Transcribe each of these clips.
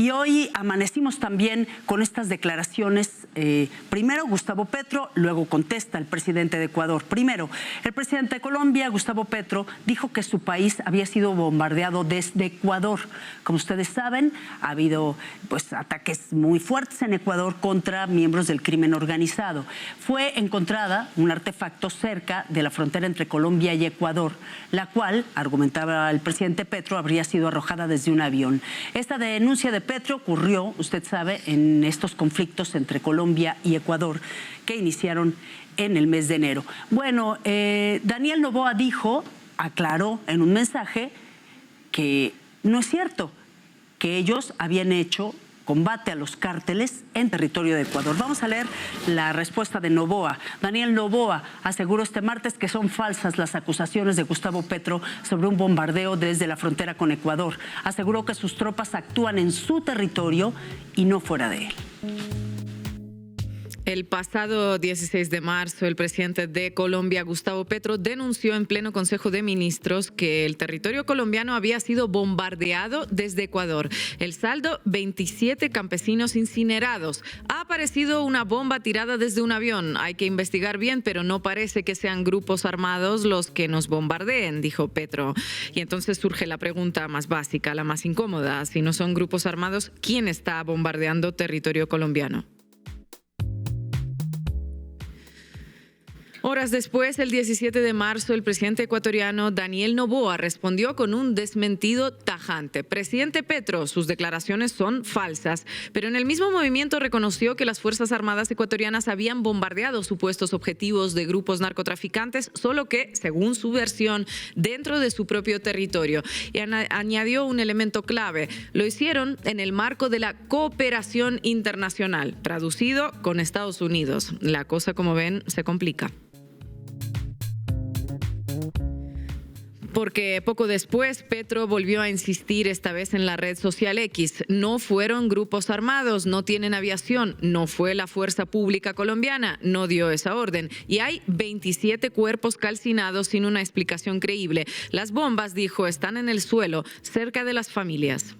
Y hoy amanecimos también con estas declaraciones. Primero Gustavo Petro, luego contesta el presidente de Ecuador. Primero, el presidente de Colombia, Gustavo Petro, dijo que su país había sido bombardeado desde Ecuador. Como ustedes saben, ha habido ataques muy fuertes en Ecuador contra miembros del crimen organizado. Fue encontrada un artefacto cerca de la frontera entre Colombia y Ecuador, la cual, argumentaba el presidente Petro, habría sido arrojada desde un avión. Esta denuncia de Petro ocurrió, usted sabe, en estos conflictos entre Colombia y Ecuador que iniciaron en el mes de enero. Bueno, Daniel Noboa aclaró en un mensaje que no es cierto, que ellos habían hecho combate a los cárteles en territorio de Ecuador. Vamos a leer la respuesta de Noboa. Daniel Noboa aseguró este martes que son falsas las acusaciones de Gustavo Petro sobre un bombardeo desde la frontera con Ecuador. Aseguró que sus tropas actúan en su territorio y no fuera de él. El pasado 16 de marzo, el presidente de Colombia, Gustavo Petro, denunció en pleno Consejo de Ministros que el territorio colombiano había sido bombardeado desde Ecuador. El saldo, 27 campesinos incinerados. Ha aparecido una bomba tirada desde un avión. Hay que investigar bien, pero no parece que sean grupos armados los que nos bombardeen, dijo Petro. Y entonces surge la pregunta más básica, la más incómoda. Si no son grupos armados, ¿quién está bombardeando territorio colombiano? Horas después, el 17 de marzo, el presidente ecuatoriano Daniel Noboa respondió con un desmentido tajante. Presidente Petro, sus declaraciones son falsas, pero en el mismo movimiento reconoció que las Fuerzas Armadas ecuatorianas habían bombardeado supuestos objetivos de grupos narcotraficantes, solo que, según su versión, dentro de su propio territorio. Y añadió un elemento clave. Lo hicieron en el marco de la cooperación internacional, traducido con Estados Unidos. La cosa, como ven, se complica. Porque poco después Petro volvió a insistir, esta vez en la red social X. No fueron grupos armados, no tienen aviación, no fue la fuerza pública colombiana, no dio esa orden. Y hay 27 cuerpos calcinados sin una explicación creíble. Las bombas, dijo, están en el suelo, cerca de las familias.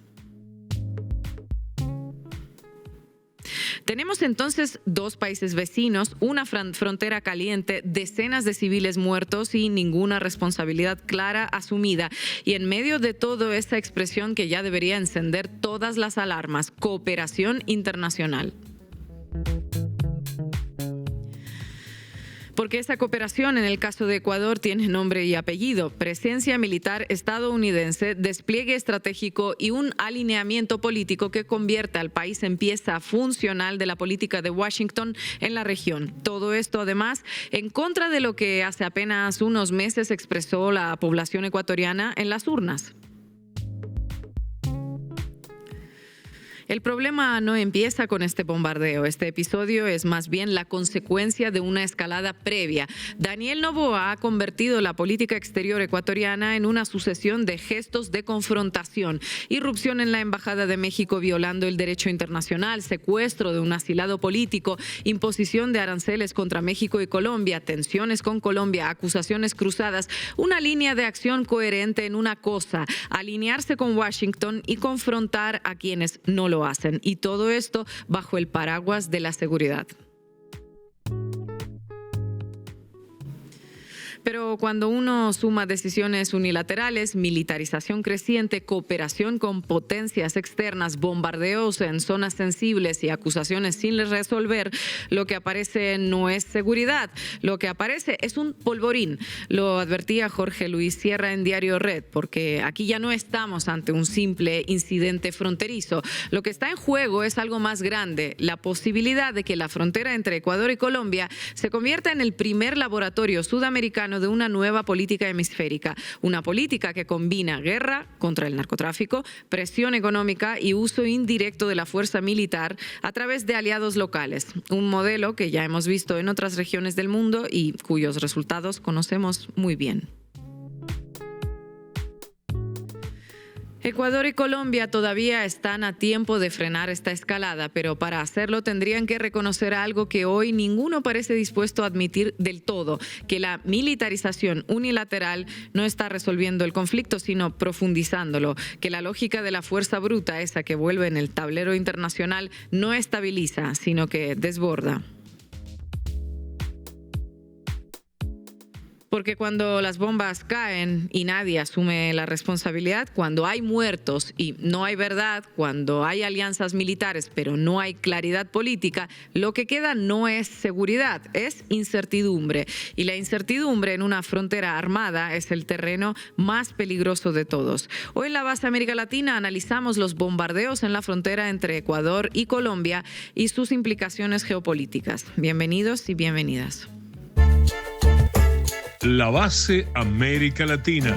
Tenemos entonces dos países vecinos, una frontera caliente, decenas de civiles muertos y ninguna responsabilidad clara asumida. Y en medio de toda esa expresión que ya debería encender todas las alarmas, cooperación internacional. Porque esa cooperación en el caso de Ecuador tiene nombre y apellido: presencia militar estadounidense, despliegue estratégico y un alineamiento político que convierta al país en pieza funcional de la política de Washington en la región. Todo esto, además, en contra de lo que hace apenas unos meses expresó la población ecuatoriana en las urnas. El problema no empieza con este bombardeo. Este episodio es más bien la consecuencia de una escalada previa. Daniel Noboa ha convertido la política exterior ecuatoriana en una sucesión de gestos de confrontación. Irrupción en la Embajada de México violando el derecho internacional, secuestro de un asilado político, imposición de aranceles contra México y Colombia, tensiones con Colombia, acusaciones cruzadas, una línea de acción coherente en una cosa: alinearse con Washington y confrontar a quienes no lo hacen, y todo esto bajo el paraguas de la seguridad. Pero cuando uno suma decisiones unilaterales, militarización creciente, cooperación con potencias externas, bombardeos en zonas sensibles y acusaciones sin resolver, lo que aparece no es seguridad, lo que aparece es un polvorín. Lo advertía Jorge Luis Sierra en Diario Red, porque aquí ya no estamos ante un simple incidente fronterizo. Lo que está en juego es algo más grande: la posibilidad de que la frontera entre Ecuador y Colombia se convierta en el primer laboratorio sudamericano de una nueva política hemisférica, una política que combina guerra contra el narcotráfico, presión económica y uso indirecto de la fuerza militar a través de aliados locales, un modelo que ya hemos visto en otras regiones del mundo y cuyos resultados conocemos muy bien. Ecuador y Colombia todavía están a tiempo de frenar esta escalada, pero para hacerlo tendrían que reconocer algo que hoy ninguno parece dispuesto a admitir del todo, que la militarización unilateral no está resolviendo el conflicto, sino profundizándolo, que la lógica de la fuerza bruta, esa que vuelve en el tablero internacional, no estabiliza, sino que desborda. Porque cuando las bombas caen y nadie asume la responsabilidad, cuando hay muertos y no hay verdad, cuando hay alianzas militares pero no hay claridad política, lo que queda no es seguridad, es incertidumbre. Y la incertidumbre en una frontera armada es el terreno más peligroso de todos. Hoy en la Base América Latina analizamos los bombardeos en la frontera entre Ecuador y Colombia y sus implicaciones geopolíticas. Bienvenidos y bienvenidas. La Base América Latina.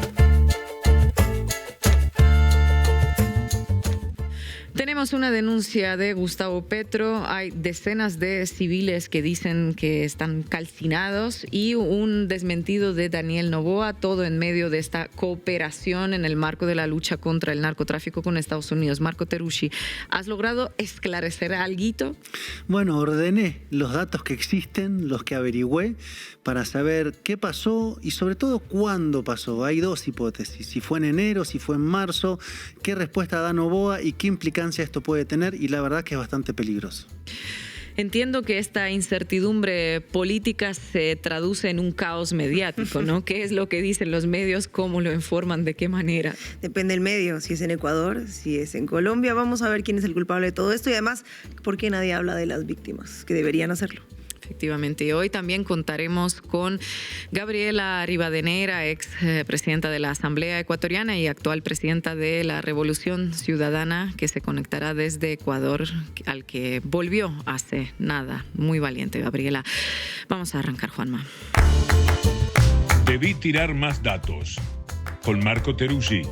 Tenemos una denuncia de Gustavo Petro, hay decenas de civiles que dicen que están calcinados y un desmentido de Daniel Noboa, todo en medio de esta cooperación en el marco de la lucha contra el narcotráfico con Estados Unidos. Marco Teruggi, ¿has logrado esclarecer algo? Bueno, ordené los datos que existen, los que averigüé, para saber qué pasó y sobre todo cuándo pasó. Hay dos hipótesis, si fue en enero, si fue en marzo, qué respuesta da Noboa y qué implicancia esto puede tener, y la verdad que es bastante peligroso. Entiendo que esta incertidumbre política se traduce en un caos mediático, ¿no? ¿Qué es lo que dicen los medios? ¿Cómo lo informan? ¿De qué manera? Depende del medio, si es en Ecuador, si es en Colombia. Vamos a ver quién es el culpable de todo esto y además, ¿por qué nadie habla de las víctimas que deberían hacerlo? Efectivamente, y hoy también contaremos con Gabriela Rivadeneira, ex presidenta de la Asamblea Ecuatoriana y actual presidenta de la Revolución Ciudadana, que se conectará desde Ecuador, al que volvió hace nada. Muy valiente, Gabriela. Vamos a arrancar, Juanma. Debí tirar más datos. Con Marco Teruggi.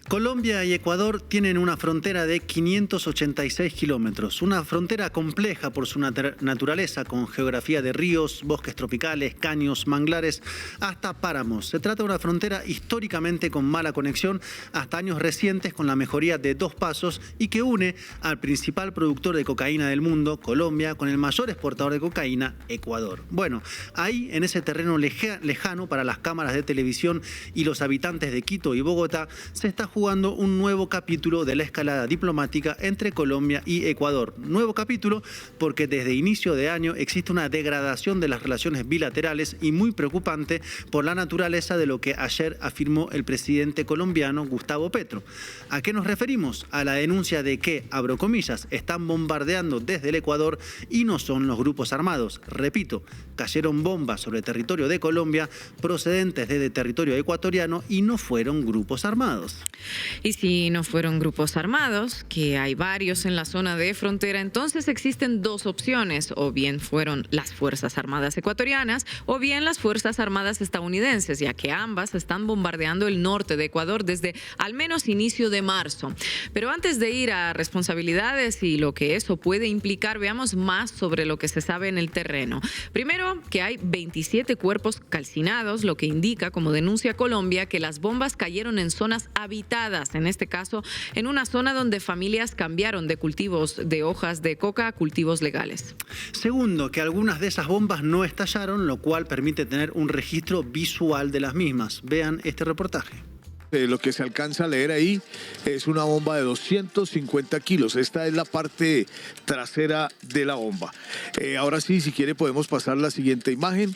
Colombia y Ecuador tienen una frontera de 586 kilómetros, una frontera compleja por su naturaleza, con geografía de ríos, bosques tropicales, caños, manglares, hasta páramos. Se trata de una frontera históricamente con mala conexión hasta años recientes, con la mejoría de dos pasos, y que une al principal productor de cocaína del mundo, Colombia, con el mayor exportador de cocaína, Ecuador. Bueno, ahí, en ese terreno lejano para las cámaras de televisión y los habitantes de Quito y Bogotá, se está jugando un nuevo capítulo de la escalada diplomática entre Colombia y Ecuador. Nuevo capítulo porque desde inicio de año existe una degradación de las relaciones bilaterales y muy preocupante por la naturaleza de lo que ayer afirmó el presidente colombiano Gustavo Petro. ¿A qué nos referimos? A la denuncia de que, abro comillas, están bombardeando desde el Ecuador y no son los grupos armados. Repito, cayeron bombas sobre el territorio de Colombia procedentes desde territorio ecuatoriano y no fueron grupos armados. Y si no fueron grupos armados, que hay varios en la zona de frontera, entonces existen dos opciones: o bien fueron las Fuerzas Armadas ecuatorianas o bien las Fuerzas Armadas estadounidenses, ya que ambas están bombardeando el norte de Ecuador desde al menos inicio de marzo. Pero antes de ir a responsabilidades y lo que eso puede implicar, veamos más sobre lo que se sabe en el terreno. Primero, que hay 27 cuerpos calcinados, lo que indica, como denuncia Colombia, que las bombas cayeron en zonas habitadas, en este caso en una zona donde familias cambiaron de cultivos de hojas de coca a cultivos legales. Segundo, que algunas de esas bombas no estallaron, lo cual permite tener un registro visual de las mismas. Vean este reportaje. Lo que se alcanza a leer ahí es una bomba de 250 kilos. Esta es la parte trasera de la bomba. Ahora sí, si quiere podemos pasar la siguiente imagen.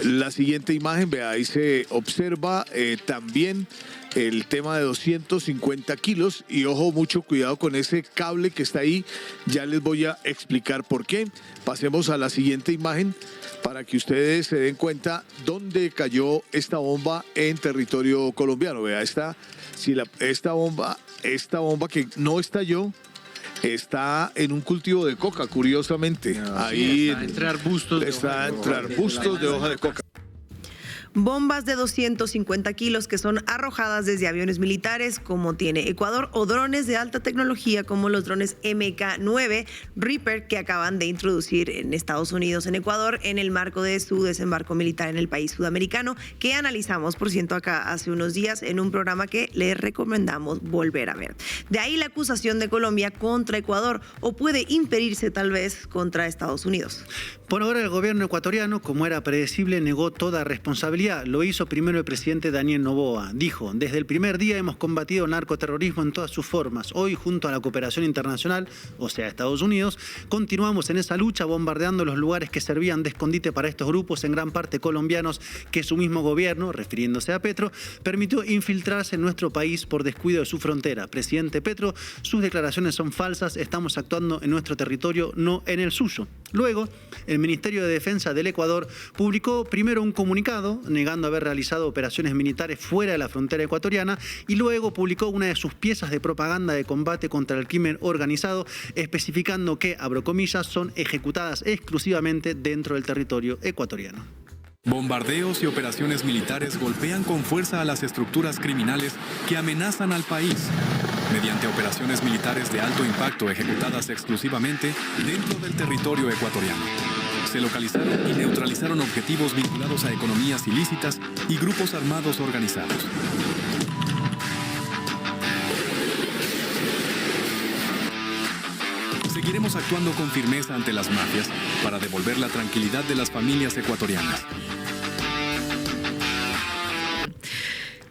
La siguiente imagen, vea, ahí se observa también el tema de 250 kilos y ojo, mucho cuidado con ese cable que está ahí, ya les voy a explicar por qué. Pasemos a la siguiente imagen para que ustedes se den cuenta dónde cayó esta bomba en territorio colombiano. Vea, esta bomba que no estalló, está en un cultivo de coca, curiosamente. Ahí está entre arbustos de hoja de coca. hoja de coca. bombas de 250 kilos que son arrojadas desde aviones militares como tiene Ecuador o drones de alta tecnología como los drones MK9 Reaper que acaban de introducir en Estados Unidos, en Ecuador, en el marco de su desembarco militar en el país sudamericano, que analizamos, por cierto, acá hace unos días en un programa que les recomendamos volver a ver. De ahí la acusación de Colombia contra Ecuador, o puede impedirse tal vez contra Estados Unidos. Por ahora el gobierno ecuatoriano, como era predecible, negó toda responsabilidad. Lo hizo primero el presidente Daniel Noboa. Dijo, desde el primer día hemos combatido el narcoterrorismo en todas sus formas. Hoy, junto a la cooperación internacional, o sea, Estados Unidos, continuamos en esa lucha bombardeando los lugares que servían de escondite para estos grupos, en gran parte colombianos, que su mismo gobierno, refiriéndose a Petro, permitió infiltrarse en nuestro país por descuido de su frontera. Presidente Petro, sus declaraciones son falsas, estamos actuando en nuestro territorio, no en el suyo. Luego, el Ministerio de Defensa del Ecuador publicó primero un comunicado negando haber realizado operaciones militares fuera de la frontera ecuatoriana y luego publicó una de sus piezas de propaganda de combate contra el crimen organizado, especificando que, abro comillas, son ejecutadas exclusivamente dentro del territorio ecuatoriano. Bombardeos y operaciones militares golpean con fuerza a las estructuras criminales que amenazan al país, mediante operaciones militares de alto impacto ejecutadas exclusivamente dentro del territorio ecuatoriano. Se localizaron y neutralizaron objetivos vinculados a economías ilícitas y grupos armados organizados. Seguiremos actuando con firmeza ante las mafias para devolver la tranquilidad de las familias ecuatorianas.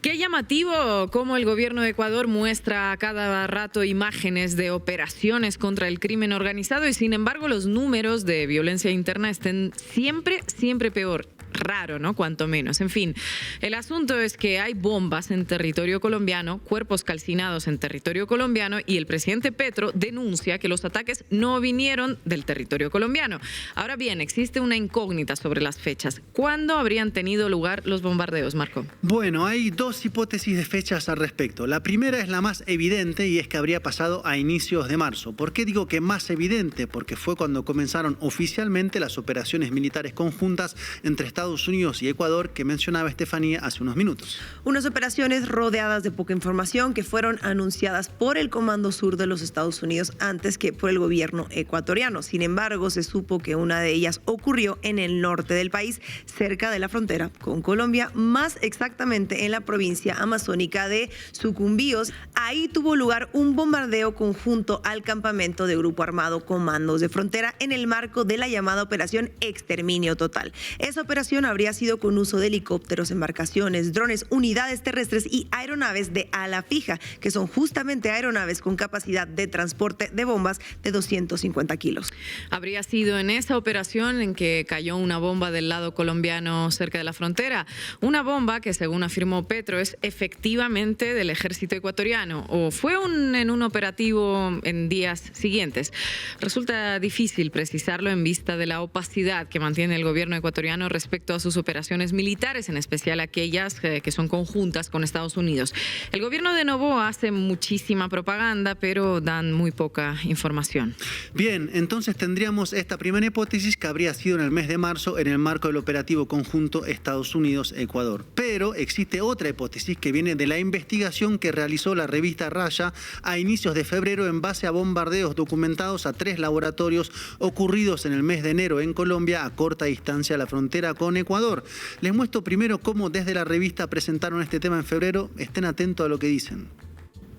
Qué llamativo cómo el gobierno de Ecuador muestra a cada rato imágenes de operaciones contra el crimen organizado y sin embargo los números de violencia interna estén siempre peor. Raro, ¿no? Cuanto menos. En fin, el asunto es que hay bombas en territorio colombiano, cuerpos calcinados en territorio colombiano y el presidente Petro denuncia que los ataques no vinieron del territorio colombiano. Ahora bien, existe una incógnita sobre las fechas. ¿Cuándo habrían tenido lugar los bombardeos, Marco? Bueno, hay dos hipótesis de fechas al respecto. La primera es la más evidente y es que habría pasado a inicios de marzo. ¿Por qué digo que más evidente? Porque fue cuando comenzaron oficialmente las operaciones militares conjuntas entre Estados Unidos y Ecuador que mencionaba Estefanía hace unos minutos. Unas operaciones rodeadas de poca información que fueron anunciadas por el Comando Sur de los Estados Unidos antes que por el gobierno ecuatoriano. Sin embargo, se supo que una de ellas ocurrió en el norte del país, cerca de la frontera con Colombia, más exactamente en la provincia amazónica de Sucumbíos. Ahí tuvo lugar un bombardeo conjunto al campamento de Grupo Armado Comandos de Frontera en el marco de la llamada Operación Exterminio Total. Esa operación habría sido con uso de helicópteros, embarcaciones, drones, unidades terrestres y aeronaves de ala fija, que son justamente aeronaves con capacidad de transporte de bombas de 250 kilos. Habría sido en esa operación en que cayó una bomba del lado colombiano cerca de la frontera. Una bomba que, según afirmó Petro, es efectivamente del ejército ecuatoriano o fue en un operativo en días siguientes. Resulta difícil precisarlo en vista de la opacidad que mantiene el gobierno ecuatoriano respecto a sus operaciones militares, en especial aquellas que son conjuntas con Estados Unidos. El gobierno de Noboa hace muchísima propaganda, pero dan muy poca información. Bien, entonces tendríamos esta primera hipótesis que habría sido en el mes de marzo en el marco del operativo conjunto Estados Unidos-Ecuador. Pero existe otra hipótesis que viene de la investigación que realizó la revista Raya a inicios de febrero en base a bombardeos documentados a 3 laboratorios ocurridos en el mes de enero en Colombia a corta distancia de la frontera con Ecuador. Les muestro primero cómo desde la revista presentaron este tema en febrero. Estén atentos a lo que dicen.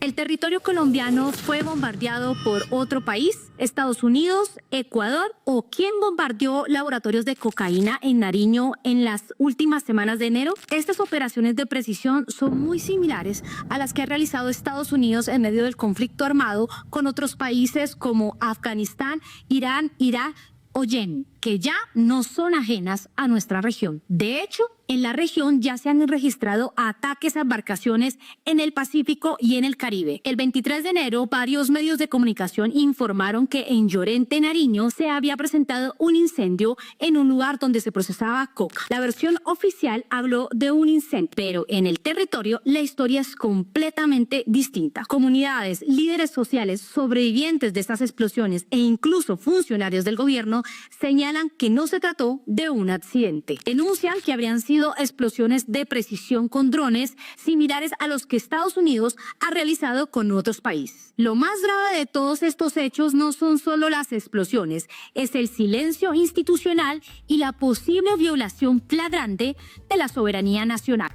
El territorio colombiano fue bombardeado por otro país, Estados Unidos, Ecuador, o ¿quién bombardeó laboratorios de cocaína en Nariño en las últimas semanas de enero? Estas operaciones de precisión son muy similares a las que ha realizado Estados Unidos en medio del conflicto armado con otros países como Afganistán, Irán, Irak o Yemen, que ya no son ajenas a nuestra región. De hecho, en la región ya se han registrado ataques a embarcaciones en el Pacífico y en el Caribe. El 23 de enero, varios medios de comunicación informaron que en Llorente, Nariño, se había presentado un incendio en un lugar donde se procesaba coca. La versión oficial habló de un incendio, pero en el territorio la historia es completamente distinta. Comunidades, líderes sociales, sobrevivientes de estas explosiones e incluso funcionarios del gobierno señalan que no se trató de un accidente. Denuncian que habrían sido sido explosiones de precisión con drones similares a los que Estados Unidos ha realizado con otros países. Lo más grave de todos estos hechos no son solo las explosiones, es el silencio institucional y la posible violación flagrante de la soberanía nacional.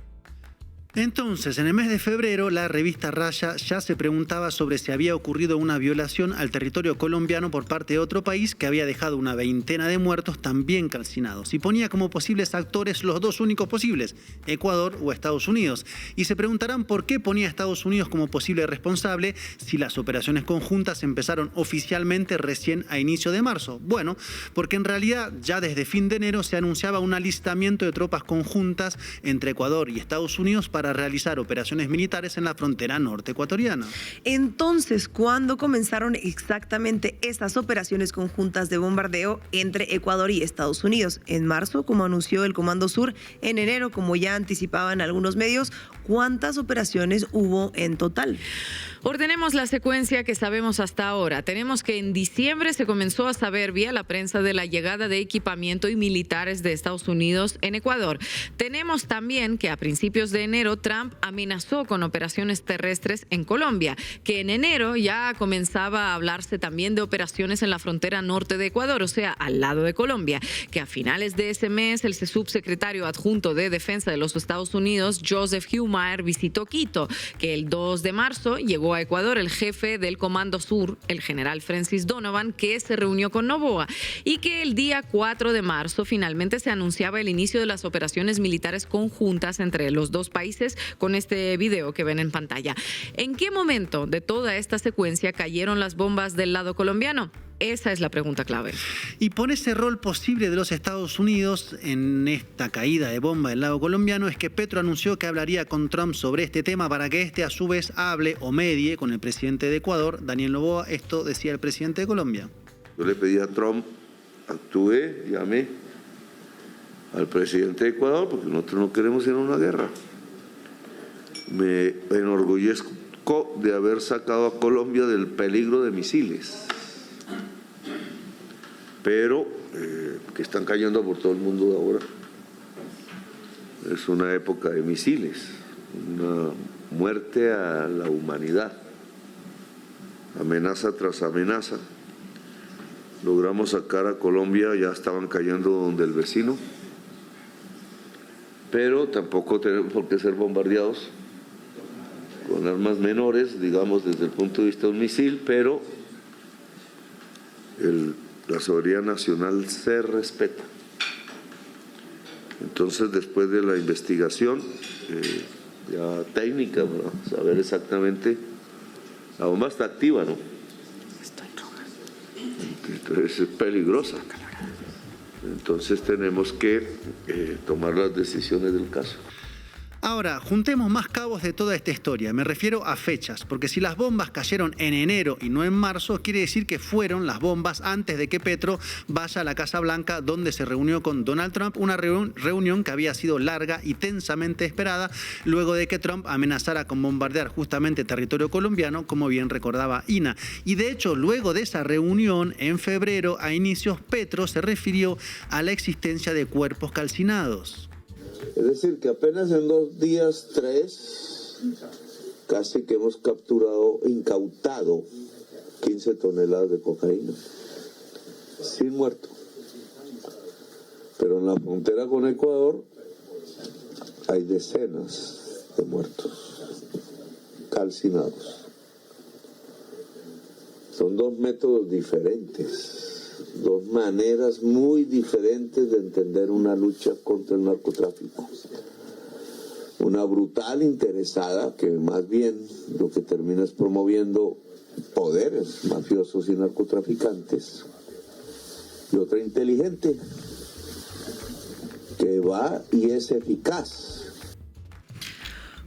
Entonces, en el mes de febrero, la revista Raya ya se preguntaba sobre si había ocurrido una violación al territorio colombiano por parte de otro país que había dejado una veintena de muertos también calcinados. Y ponía como posibles actores los dos únicos posibles, Ecuador o Estados Unidos. Y se preguntarán por qué ponía a Estados Unidos como posible responsable si las operaciones conjuntas empezaron oficialmente recién a inicio de marzo. Bueno, porque en realidad ya desde fin de enero se anunciaba un alistamiento de tropas conjuntas entre Ecuador y Estados Unidos para realizar operaciones militares en la frontera norte ecuatoriana. Entonces, ¿cuándo comenzaron exactamente estas operaciones conjuntas de bombardeo entre Ecuador y Estados Unidos? En marzo, como anunció el Comando Sur, en enero, como ya anticipaban algunos medios. ¿Cuántas operaciones hubo en total? Ordenemos la secuencia que sabemos hasta ahora. Tenemos que en diciembre se comenzó a saber vía la prensa de la llegada de equipamiento y militares de Estados Unidos en Ecuador. Tenemos también que a principios de enero Trump amenazó con operaciones terrestres en Colombia, que en enero ya comenzaba a hablarse también de operaciones en la frontera norte de Ecuador, o sea, al lado de Colombia, que a finales de ese mes el subsecretario adjunto de Defensa de los Estados Unidos, Joseph Heumeyer, visitó Quito, que el 2 de marzo llegó a Ecuador el jefe del Comando Sur, el general Francis Donovan, que se reunió con Noboa, y que el día 4 de marzo finalmente se anunciaba el inicio de las operaciones militares conjuntas entre los dos países con este video que ven en pantalla. ¿En qué momento de toda esta secuencia cayeron las bombas del lado colombiano? Esa es la pregunta clave. Y por ese rol posible de los Estados Unidos en esta caída de bomba del lado colombiano es que Petro anunció que hablaría con Trump sobre este tema para que este a su vez hable o medie con el presidente de Ecuador, Daniel Noboa. Esto decía el presidente de Colombia. Yo le pedí a Trump, actúe, llame al presidente de Ecuador porque nosotros no queremos ir a una guerra. Me enorgullezco de haber sacado a Colombia del peligro de misiles, pero que están cayendo por todo el mundo ahora. Es una época de misiles, una muerte a la humanidad, amenaza tras amenaza. Logramos sacar a Colombia, ya estaban cayendo donde el vecino, pero tampoco tenemos por qué ser bombardeados con armas menores, digamos, desde el punto de vista de un misil, pero la soberanía nacional se respeta. Entonces, después de la investigación ya técnica, para saber exactamente, la bomba está activa, ¿no? Entonces es peligrosa. Entonces tenemos que tomar las decisiones del caso. Ahora, juntemos más cabos de toda esta historia. Me refiero a fechas, porque si las bombas cayeron en enero y no en marzo, quiere decir que fueron las bombas antes de que Petro vaya a la Casa Blanca, donde se reunió con Donald Trump, una reunión que había sido larga y tensamente esperada, luego de que Trump amenazara con bombardear justamente territorio colombiano, como bien recordaba Ina. Y de hecho, luego de esa reunión, en febrero, a inicios, Petro se refirió a la existencia de cuerpos calcinados. Es decir, que apenas en 2 días, 3, casi que hemos incautado 15 toneladas de cocaína, sin muerto. Pero en la frontera con Ecuador hay decenas de muertos, calcinados. Son 2 métodos diferentes. 2 maneras muy diferentes de entender una lucha contra el narcotráfico. Una brutal interesada, que más bien lo que termina es promoviendo poderes mafiosos y narcotraficantes. Y otra inteligente, que va y es eficaz.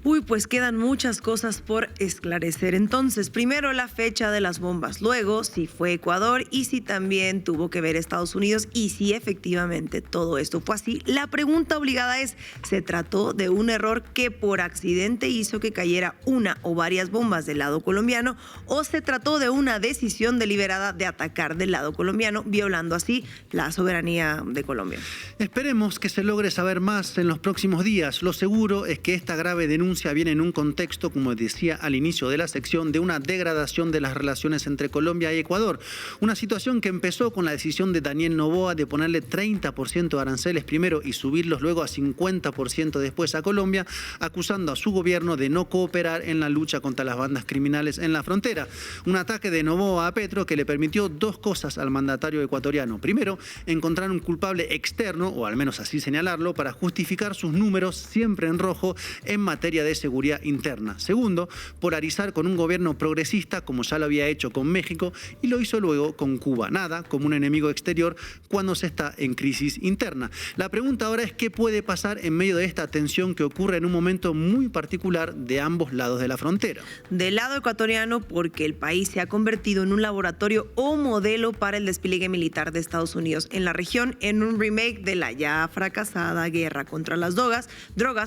Pues quedan muchas cosas por esclarecer. Entonces, primero la fecha de las bombas, luego si fue Ecuador y si también tuvo que ver Estados Unidos y si efectivamente todo esto fue así. La pregunta obligada es, ¿se trató de un error que por accidente hizo que cayera una o varias bombas del lado colombiano o se trató de una decisión deliberada de atacar del lado colombiano, violando así la soberanía de Colombia? Esperemos que se logre saber más en los próximos días. Lo seguro es que esta grave denuncia viene en un contexto, como decía al inicio de la sección, de una degradación de las relaciones entre Colombia y Ecuador. Una situación que empezó con la decisión de Daniel Noboa de ponerle 30% de aranceles primero y subirlos luego a 50% después a Colombia, acusando a su gobierno de no cooperar en la lucha contra las bandas criminales en la frontera. Un ataque de Noboa a Petro que le permitió dos cosas al mandatario ecuatoriano. Primero, encontrar un culpable externo, o al menos así señalarlo, para justificar sus números siempre en rojo en materia de seguridad interna. Segundo, polarizar con un gobierno progresista, como ya lo había hecho con México, y lo hizo luego con Cuba. Nada como un enemigo exterior cuando se está en crisis interna. La pregunta ahora es qué puede pasar en medio de esta tensión que ocurre en un momento muy particular de ambos lados de la frontera. Del lado ecuatoriano, porque el país se ha convertido en un laboratorio o modelo para el despliegue militar de Estados Unidos en la región, en un remake de la ya fracasada guerra contra las drogas,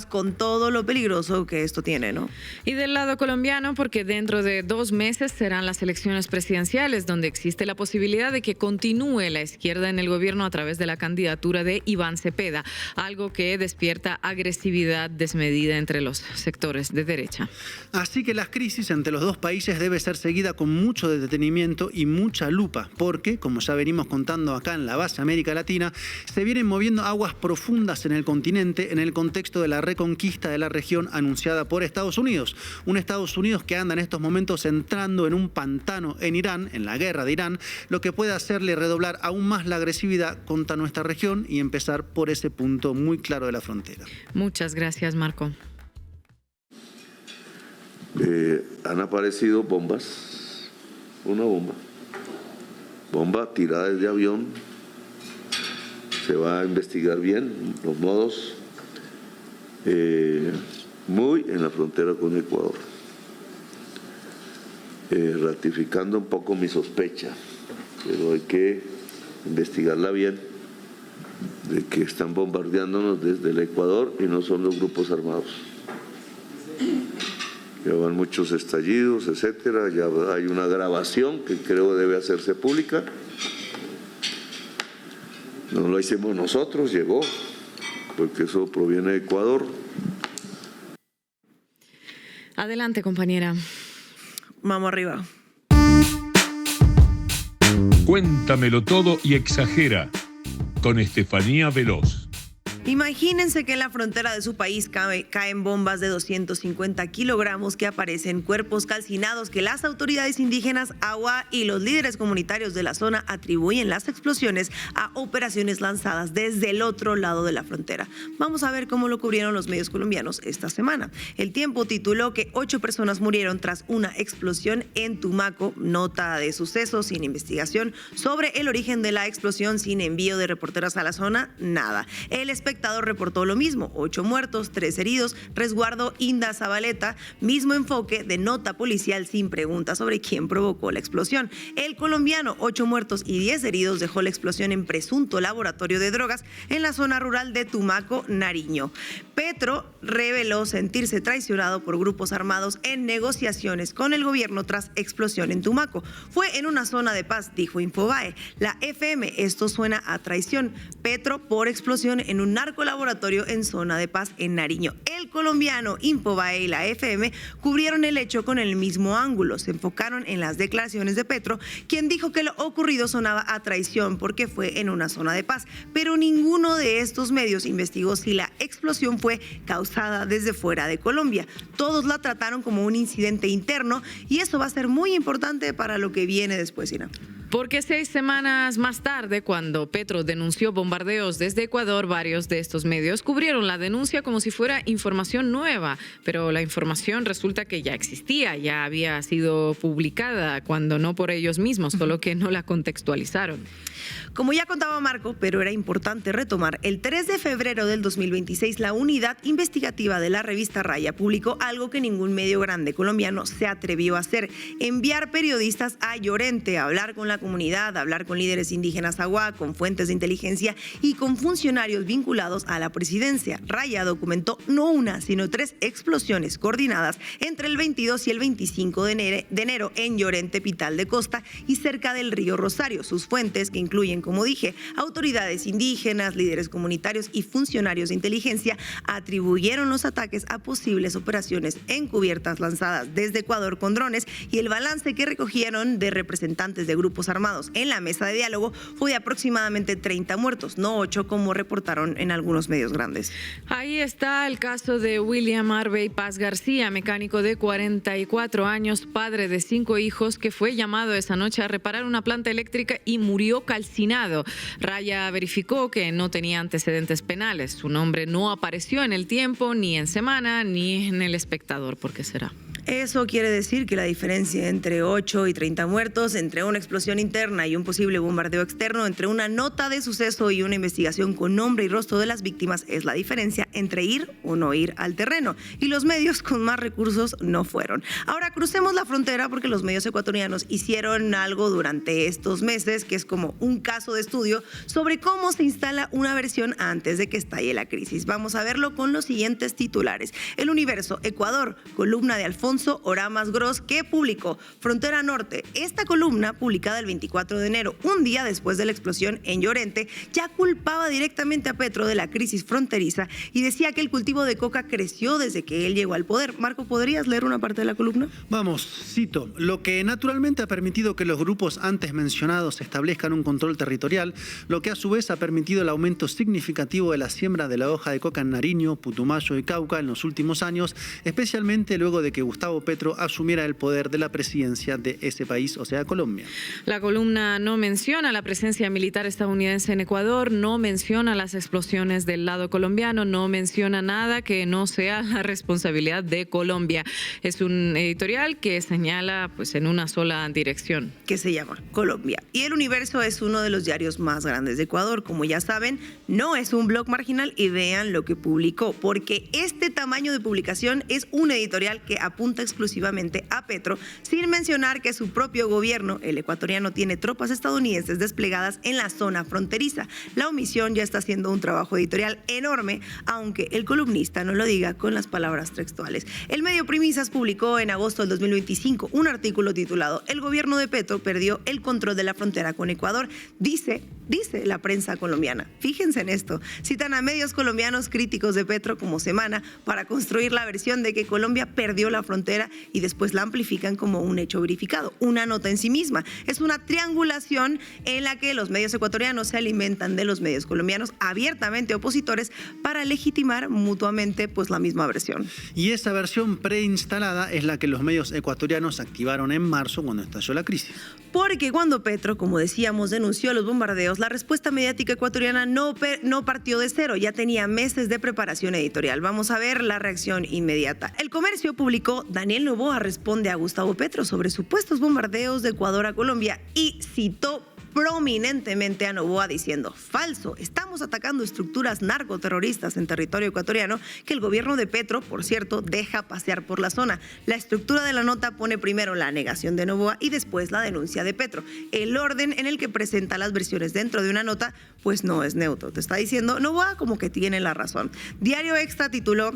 con todo lo peligroso que esto tiene, ¿no? Y del lado colombiano, porque dentro de 2 meses serán las elecciones presidenciales, donde existe la posibilidad de que continúe la izquierda en el gobierno a través de la candidatura de Iván Cepeda, algo que despierta agresividad desmedida entre los sectores de derecha. Así que la crisis entre los dos países debe ser seguida con mucho detenimiento y mucha lupa, porque, como ya venimos contando acá en la base América Latina, se vienen moviendo aguas profundas en el continente en el contexto de la reconquista de la región anunciada por Estados Unidos. Un Estados Unidos que anda en estos momentos entrando en un pantano en Irán, en la guerra de Irán, lo que puede hacerle redoblar aún más la agresividad contra nuestra región y empezar por ese punto muy claro de la frontera. Muchas gracias, Marco. Han aparecido bombas, una bomba tirada desde avión. Se va a investigar bien los modos, muy en la frontera con Ecuador, ratificando un poco mi sospecha, pero hay que investigarla bien, de que están bombardeándonos desde el Ecuador y no son los grupos armados. Ya van muchos estallidos, etcétera, ya hay una grabación que creo debe hacerse pública. No lo hicimos nosotros, llegó, porque eso proviene de Ecuador. Adelante, compañera. Vamos arriba. Cuéntamelo todo y exagera, con Estefanía Veloz. Imagínense que en la frontera de su país caen bombas de 250 kilogramos que aparecen cuerpos calcinados que las autoridades indígenas, agua y los líderes comunitarios de la zona atribuyen las explosiones a operaciones lanzadas desde el otro lado de la frontera. Vamos a ver cómo lo cubrieron los medios colombianos esta semana. El Tiempo tituló que 8 personas murieron tras una explosión en Tumaco. Nota de suceso sin investigación sobre el origen de la explosión, sin envío de reporteros a la zona, nada. El espectador reportó lo mismo, 8 muertos, 3 heridos, resguardo Inda Zabaleta, mismo enfoque de nota policial sin preguntas sobre quién provocó la explosión. El colombiano, 8 muertos y 10 heridos, dejó la explosión en presunto laboratorio de drogas en la zona rural de Tumaco, Nariño. Petro reveló sentirse traicionado por grupos armados en negociaciones con el gobierno tras explosión en Tumaco. Fue en una zona de paz, dijo Infobae. La FM, esto suena a traición. Petro por explosión en un narcolaboratorio en zona de paz en Nariño. El colombiano, Infobae y la FM cubrieron el hecho con el mismo ángulo. Se enfocaron en las declaraciones de Petro, quien dijo que lo ocurrido sonaba a traición porque fue en una zona de paz. Pero ninguno de estos medios investigó si la explosión fue causada desde fuera de Colombia. Todos la trataron como un incidente interno y eso va a ser muy importante para lo que viene después, Ina. Porque 6 semanas más tarde, cuando Petro denunció bombardeos desde Ecuador, varios de estos medios cubrieron la denuncia como si fuera información nueva, pero la información resulta que ya existía, ya había sido publicada, cuando no por ellos mismos, solo que no la contextualizaron. Como ya contaba Marco, pero era importante retomar, el 3 de febrero del 2026 la unidad investigativa de la revista Raya publicó algo que ningún medio grande colombiano se atrevió a hacer: enviar periodistas a Llorente a hablar con la comunidad, a hablar con líderes indígenas aguá, con fuentes de inteligencia y con funcionarios vinculados a la presidencia. Raya documentó no una, sino 3 explosiones coordinadas entre el 22 y el 25 de enero en Llorente, Pital de Costa y cerca del río Rosario. Sus fuentes, que incluyen, como dije, autoridades indígenas, líderes comunitarios y funcionarios de inteligencia, atribuyeron los ataques a posibles operaciones encubiertas lanzadas desde Ecuador con drones, y el balance que recogieron de representantes de grupos armados en la mesa de diálogo fue de aproximadamente 30 muertos, no 8 como reportaron en algunos medios grandes. Ahí está el caso de William Harvey Paz García, mecánico de 44 años, padre de 5 hijos, que fue llamado esa noche a reparar una planta eléctrica y murió calcinado. Raya verificó que no tenía antecedentes penales. Su nombre no apareció en El Tiempo, ni en Semana, ni en El Espectador. ¿Por qué será? Eso quiere decir que la diferencia entre 8 y 30 muertos, entre una explosión interna y un posible bombardeo externo, entre una nota de suceso y una investigación con nombre y rostro de las víctimas, es la diferencia entre ir o no ir al terreno. Y los medios con más recursos no fueron. Ahora crucemos la frontera, porque los medios ecuatorianos hicieron algo durante estos meses que es como un caso de estudio sobre cómo se instala una versión antes de que estalle la crisis. Vamos a verlo con los siguientes titulares. El Universo, Ecuador, columna de Alfonso Oramas Gross, que publicó Frontera Norte. Esta columna, publicada el 24 de enero, un día después de la explosión en Llorente, ya culpaba directamente a Petro de la crisis fronteriza y decía que el cultivo de coca creció desde que él llegó al poder. Marco, ¿podrías leer una parte de la columna? Vamos, cito: lo que naturalmente ha permitido que los grupos antes mencionados establezcan un control territorial, lo que a su vez ha permitido el aumento significativo de la siembra de la hoja de coca en Nariño, Putumayo y Cauca en los últimos años, especialmente luego de que Gustavo Petro asumiera el poder de la presidencia de ese país, o sea, Colombia. La columna no menciona la presencia militar estadounidense en Ecuador, no menciona las explosiones del lado colombiano, no menciona nada que no sea la responsabilidad de Colombia. Es un editorial que señala pues en una sola dirección, que se llama Colombia. Y El Universo es uno de los diarios más grandes de Ecuador. Como ya saben, no es un blog marginal, y vean lo que publicó, porque este tamaño de publicación es un editorial que apunta exclusivamente a Petro, sin mencionar que su propio gobierno, el ecuatoriano, tiene tropas estadounidenses desplegadas en la zona fronteriza. La omisión ya está haciendo un trabajo editorial enorme, aunque el columnista no lo diga con las palabras textuales. El medio Premisas publicó en agosto del 2025 un artículo titulado "El gobierno de Petro perdió el control de la frontera con Ecuador", dice la prensa colombiana. Fíjense en esto. Citan a medios colombianos críticos de Petro como Semana para construir la versión de que Colombia perdió la frontera, y después la amplifican como un hecho verificado, una nota en sí misma. Es una triangulación en la que los medios ecuatorianos se alimentan de los medios colombianos abiertamente opositores para legitimar mutuamente pues la misma versión. Y esa versión preinstalada es la que los medios ecuatorianos activaron en marzo, cuando estalló la crisis. Porque cuando Petro, como decíamos, denunció los bombardeos, la respuesta mediática ecuatoriana no partió de cero, ya tenía meses de preparación editorial. Vamos a ver la reacción inmediata. El Comercio publicó: Daniel Noboa responde a Gustavo Petro sobre supuestos bombardeos de Ecuador a Colombia, y citó prominentemente a Noboa diciendo: falso, estamos atacando estructuras narcoterroristas en territorio ecuatoriano que el gobierno de Petro, por cierto, deja pasear por la zona. La estructura de la nota pone primero la negación de Noboa y después la denuncia de Petro. El orden en el que presenta las versiones dentro de una nota pues no es neutro. Te está diciendo Noboa como que tiene la razón. Diario Extra tituló: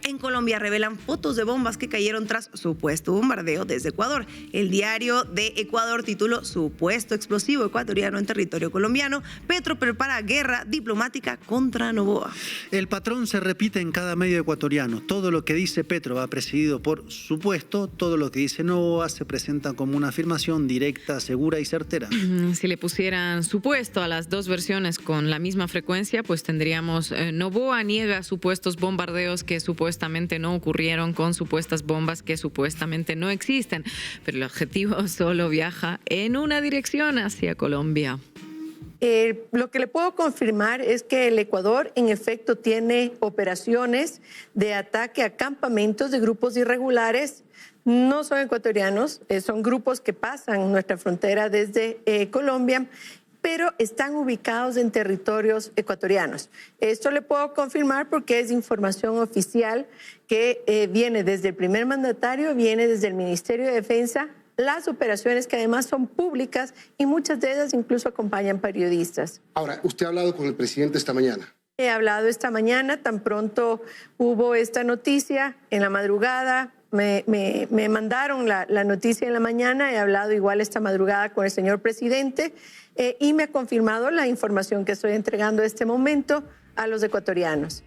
en Colombia revelan fotos de bombas que cayeron tras supuesto bombardeo desde Ecuador. El Diario de Ecuador tituló: supuesto explosivo ecuatoriano en territorio colombiano. Petro prepara guerra diplomática contra Noboa. El patrón se repite en cada medio ecuatoriano. Todo lo que dice Petro va precedido por supuesto, todo lo que dice Noboa se presenta como una afirmación directa, segura y certera. Si le pusieran supuesto a las dos versiones con la misma frecuencia, pues tendríamos Noboa niega supuestos bombardeos que supuestamente supuestamente no ocurrieron con supuestas bombas que supuestamente no existen. Pero el objetivo solo viaja en una dirección, hacia Colombia. Lo que le puedo confirmar es que el Ecuador en efecto tiene operaciones de ataque a campamentos de grupos irregulares. No son ecuatorianos, son grupos que pasan nuestra frontera desde Colombia, pero están ubicados en territorios ecuatorianos. Esto le puedo confirmar porque es información oficial que viene desde el primer mandatario, viene desde el Ministerio de Defensa. Las operaciones que además son públicas y muchas de ellas incluso acompañan periodistas. Ahora, ¿usted ha hablado con el presidente esta mañana? He hablado esta mañana, tan pronto hubo esta noticia en la madrugada. Me mandaron la noticia en la mañana, he hablado igual esta madrugada con el señor presidente y me ha confirmado la información que estoy entregando en este momento a los ecuatorianos.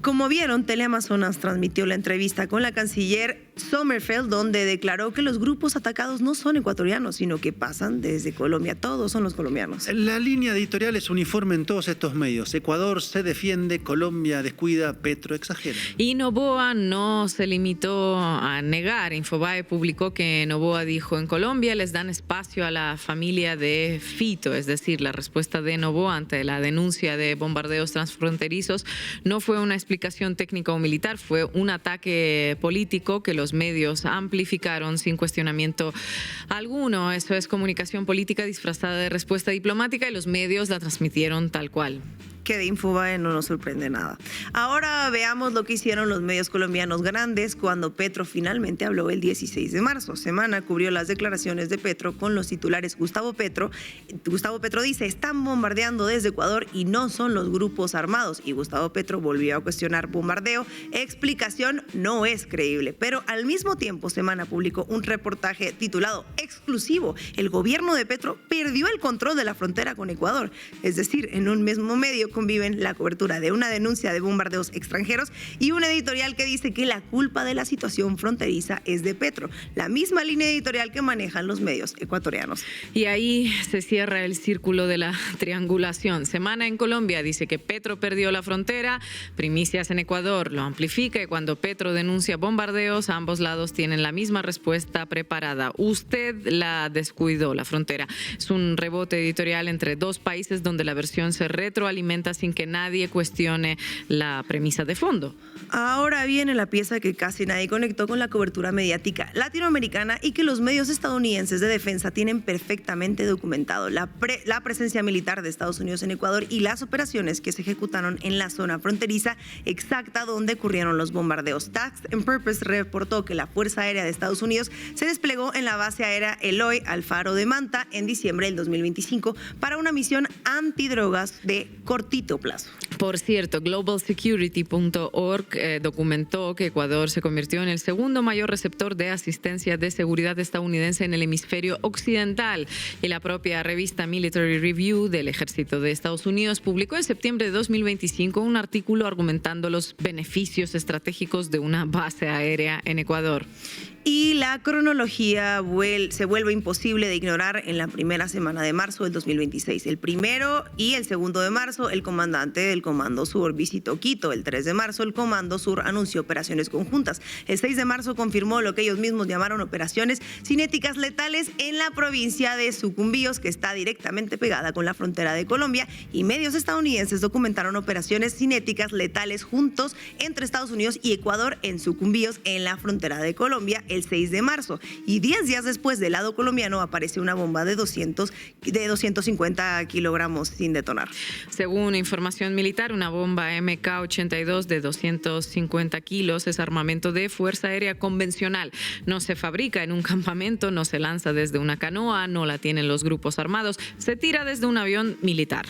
Como vieron, Teleamazonas transmitió la entrevista con la canciller Sommerfeld, donde declaró que los grupos atacados no son ecuatorianos, sino que pasan desde Colombia. Todos son los colombianos. La línea editorial es uniforme en todos estos medios. Ecuador se defiende, Colombia descuida, Petro exagera. Y Noboa no se limitó a negar. Infobae publicó que Noboa dijo: en Colombia les dan espacio a la familia de Fito, es decir, la respuesta de Noboa ante la denuncia de bombardeos transfronterizos no fue una explicación técnica o militar, fue un ataque político que los medios amplificaron sin cuestionamiento alguno. Eso es comunicación política disfrazada de respuesta diplomática y los medios la transmitieron tal cual. Que de Infobae no nos sorprende nada. Ahora veamos lo que hicieron los medios colombianos grandes cuando Petro finalmente habló el 16 de marzo. Semana cubrió las declaraciones de Petro con los titulares Gustavo Petro. Gustavo Petro dice: están bombardeando desde Ecuador y no son los grupos armados. Y Gustavo Petro volvió a cuestionar bombardeo. Explicación no es creíble. Pero al mismo tiempo, Semana publicó un reportaje titulado Exclusivo. El gobierno de Petro perdió el control de la frontera con Ecuador. Es decir, en un mismo medio conviven la cobertura de una denuncia de bombardeos extranjeros y un editorial que dice que la culpa de la situación fronteriza es de Petro, la misma línea editorial que manejan los medios ecuatorianos. Y ahí se cierra el círculo de la triangulación. Semana en Colombia dice que Petro perdió la frontera, Primicias en Ecuador lo amplifica y cuando Petro denuncia bombardeos, ambos lados tienen la misma respuesta preparada. Usted la descuidó, la frontera. Es un rebote editorial entre dos países donde la versión se retroalimenta sin que nadie cuestione la premisa de fondo. Ahora viene la pieza que casi nadie conectó con la cobertura mediática latinoamericana y que los medios estadounidenses de defensa tienen perfectamente documentado: la presencia militar de Estados Unidos en Ecuador y las operaciones que se ejecutaron en la zona fronteriza exacta donde ocurrieron los bombardeos. Task and Purpose reportó que la Fuerza Aérea de Estados Unidos se desplegó en la base aérea Eloy Alfaro de Manta en diciembre del 2025 para una misión antidrogas de cortito plazo. Por cierto, globalsecurity.org documentó que Ecuador se convirtió en el segundo mayor receptor de asistencia de seguridad estadounidense en el hemisferio occidental. Y la propia revista Military Review del Ejército de Estados Unidos publicó en septiembre de 2025 un artículo argumentando los beneficios estratégicos de una base aérea en Ecuador. Y la cronología se vuelve imposible de ignorar en la primera semana de marzo del 2026. El 1 y el 2 de marzo, el comandante del Comando Sur visitó Quito. El 3 de marzo, el Comando Sur anunció operaciones conjuntas. El 6 de marzo confirmó lo que ellos mismos llamaron operaciones cinéticas letales en la provincia de Sucumbíos, que está directamente pegada con la frontera de Colombia. Y medios estadounidenses documentaron operaciones cinéticas letales juntos entre Estados Unidos y Ecuador en Sucumbíos, en la frontera de Colombia, el 6 de marzo. Y 10 días después, del lado colombiano, aparece una bomba de 250 kilogramos sin detonar. Según información militar, una bomba MK-82 de 250 kilos es armamento de Fuerza Aérea convencional. No se fabrica en un campamento, no se lanza desde una canoa, no la tienen los grupos armados, se tira desde un avión militar.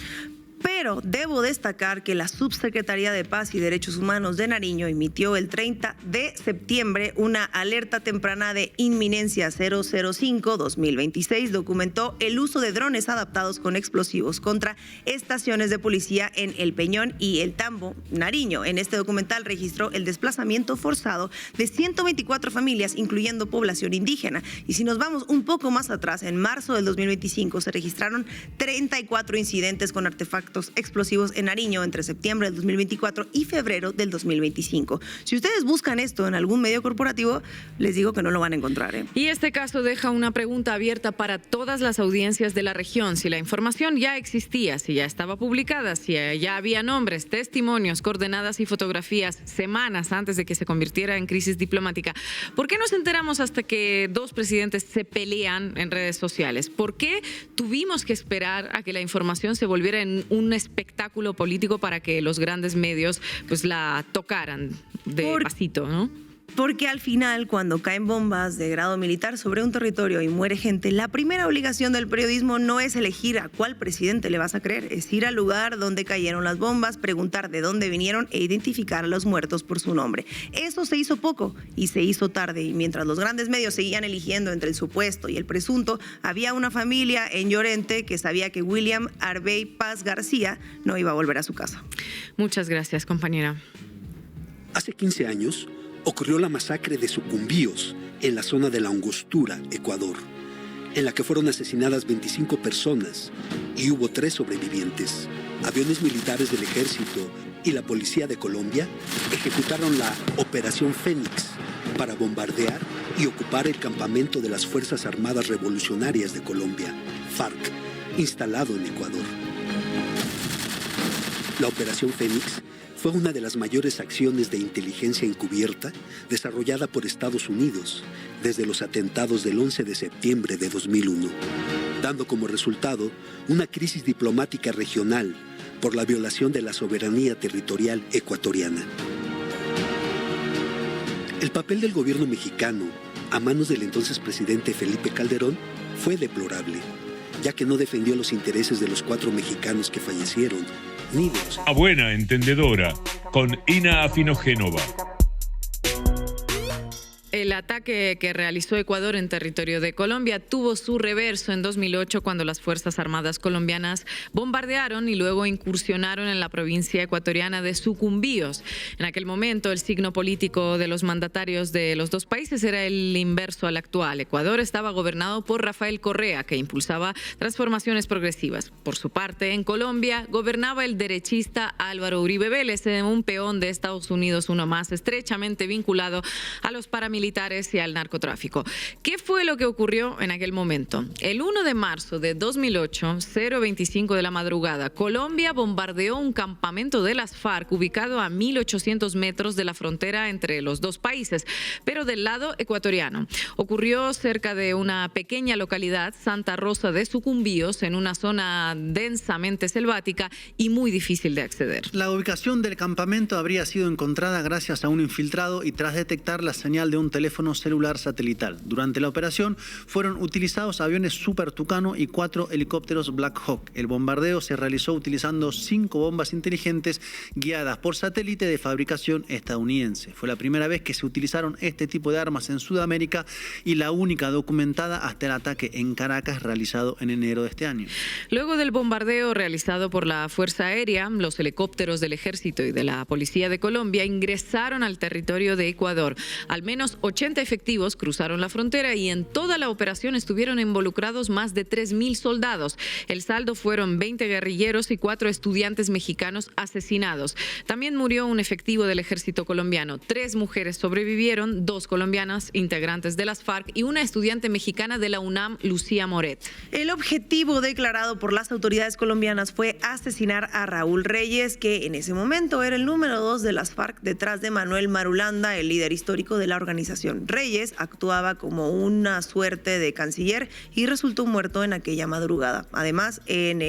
Pero debo destacar que la Subsecretaría de Paz y Derechos Humanos de Nariño emitió el 30 de septiembre una alerta temprana de inminencia 005-2026. Documentó el uso de drones adaptados con explosivos contra estaciones de policía en El Peñón y El Tambo, Nariño. En este documental registró el desplazamiento forzado de 124 familias, incluyendo población indígena. Y si nos vamos un poco más atrás, en marzo del 2025 se registraron 34 incidentes con artefactos actos explosivos en Nariño entre septiembre del 2024 y febrero del 2025. Si ustedes buscan esto en algún medio corporativo, les digo que no lo van a encontrar, ¿eh? Y este caso deja una pregunta abierta para todas las audiencias de la región. Si la información ya existía, si ya estaba publicada, si ya había nombres, testimonios, coordenadas y fotografías semanas antes de que se convirtiera en crisis diplomática, ¿por qué nos enteramos hasta que dos presidentes se pelean en redes sociales? ¿Por qué tuvimos que esperar a que la información se volviera en un espectáculo político para que los grandes medios pues la tocaran de pasito, ¿no? Porque al final, cuando caen bombas de grado militar sobre un territorio y muere gente, la primera obligación del periodismo no es elegir a cuál presidente le vas a creer, es ir al lugar donde cayeron las bombas, preguntar de dónde vinieron e identificar a los muertos por su nombre. Eso se hizo poco y se hizo tarde, y mientras los grandes medios seguían eligiendo entre el supuesto y el presunto, había una familia en Llorente que sabía que William Arbey Paz García no iba a volver a su casa. Muchas gracias, compañera. Hace 15 años ocurrió la masacre de Sucumbíos en la zona de La Angostura, Ecuador, en la que fueron asesinadas 25 personas y hubo 3 sobrevivientes. Aviones militares del Ejército y la Policía de Colombia ejecutaron la Operación Fénix para bombardear y ocupar el campamento de las Fuerzas Armadas Revolucionarias de Colombia, FARC, instalado en Ecuador. La Operación Fénix fue una de las mayores acciones de inteligencia encubierta desarrollada por Estados Unidos desde los atentados del 11 de septiembre de 2001, dando como resultado una crisis diplomática regional por la violación de la soberanía territorial ecuatoriana. El papel del gobierno mexicano a manos del entonces presidente Felipe Calderón fue deplorable, ya que no defendió los intereses de los 4 mexicanos que fallecieron. A buena entendedora, con Ina Afinogénova. El ataque que realizó Ecuador en territorio de Colombia tuvo su reverso en 2008 cuando las Fuerzas Armadas colombianas bombardearon y luego incursionaron en la provincia ecuatoriana de Sucumbíos. En aquel momento el signo político de los mandatarios de los dos países era el inverso al actual. Ecuador estaba gobernado por Rafael Correa, que impulsaba transformaciones progresivas. Por su parte, en Colombia gobernaba el derechista Álvaro Uribe Vélez, un peón de Estados Unidos, uno más estrechamente vinculado a los paramilitares y al narcotráfico. ¿Qué fue lo que ocurrió en aquel momento? El 1 de marzo de 2008, 0:25 de la madrugada, Colombia bombardeó un campamento de las FARC ubicado a 1.800 metros de la frontera entre los dos países, pero del lado ecuatoriano. Ocurrió cerca de una pequeña localidad, Santa Rosa de Sucumbíos, en una zona densamente selvática y muy difícil de acceder. La ubicación del campamento habría sido encontrada gracias a un infiltrado y tras detectar la señal de un teléfono celular satelital. Durante la operación fueron utilizados aviones Super Tucano y 4 helicópteros Black Hawk. El bombardeo se realizó utilizando 5 bombas inteligentes guiadas por satélite de fabricación estadounidense. Fue la primera vez que se utilizaron este tipo de armas en Sudamérica y la única documentada hasta el ataque en Caracas realizado en enero de este año. Luego del bombardeo realizado por la Fuerza Aérea, los helicópteros del Ejército y de la Policía de Colombia ingresaron al territorio de Ecuador. Al menos 80 efectivos cruzaron la frontera y en toda la operación estuvieron involucrados más de 3.000 soldados. El saldo fueron 20 guerrilleros y 4 estudiantes mexicanos asesinados. También murió un efectivo del ejército colombiano. 3 mujeres sobrevivieron, 2 colombianas integrantes de las FARC y una estudiante mexicana de la UNAM, Lucía Moret. El objetivo declarado por las autoridades colombianas fue asesinar a Raúl Reyes, que en ese momento era el número 2 de las FARC detrás de Manuel Marulanda, el líder histórico de la organización. Reyes actuaba como una suerte de canciller y resultó muerto en aquella madrugada. Además, él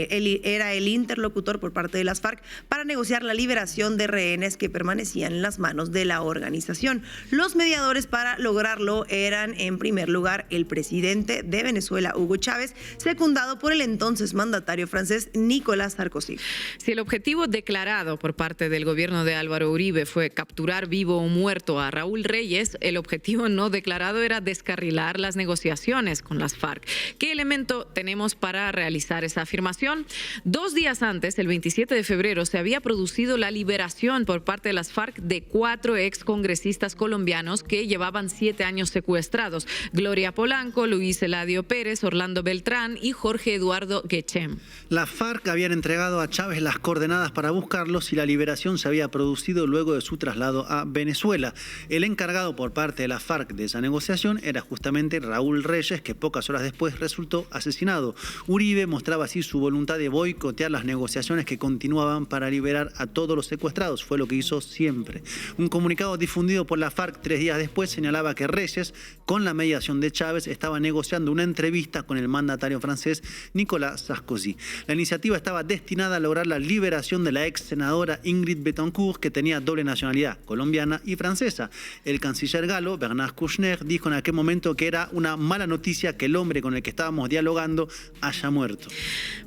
era el interlocutor por parte de las FARC para negociar la liberación de rehenes que permanecían en las manos de la organización. Los mediadores para lograrlo eran, en primer lugar, el presidente de Venezuela, Hugo Chávez, secundado por el entonces mandatario francés Nicolás Sarkozy. Si el objetivo declarado por parte del gobierno de Álvaro Uribe fue capturar vivo o muerto a Raúl Reyes, el objetivo objetivo no declarado era descarrilar las negociaciones con las FARC. ¿Qué elemento tenemos para realizar esa afirmación? 2 días antes, el 27 de febrero, se había producido la liberación por parte de las FARC de 4 excongresistas colombianos que llevaban 7 años secuestrados: Gloria Polanco, Luis Eladio Pérez, Orlando Beltrán y Jorge Eduardo Guechem. Las FARC habían entregado a Chávez las coordenadas para buscarlos y la liberación se había producido luego de su traslado a Venezuela. El encargado por parte de las FARC de esa negociación era justamente Raúl Reyes, que pocas horas después resultó asesinado. Uribe mostraba así su voluntad de boicotear las negociaciones que continuaban para liberar a todos los secuestrados. Fue lo que hizo siempre. Un comunicado difundido por la FARC 3 días después señalaba que Reyes, con la mediación de Chávez, estaba negociando una entrevista con el mandatario francés Nicolas Sarkozy. La iniciativa estaba destinada a lograr la liberación de la ex senadora Ingrid Betancourt, que tenía doble nacionalidad, colombiana y francesa. El canciller galo, Bernard Kouchner, dijo en aquel momento que era una mala noticia que el hombre con el que estábamos dialogando haya muerto.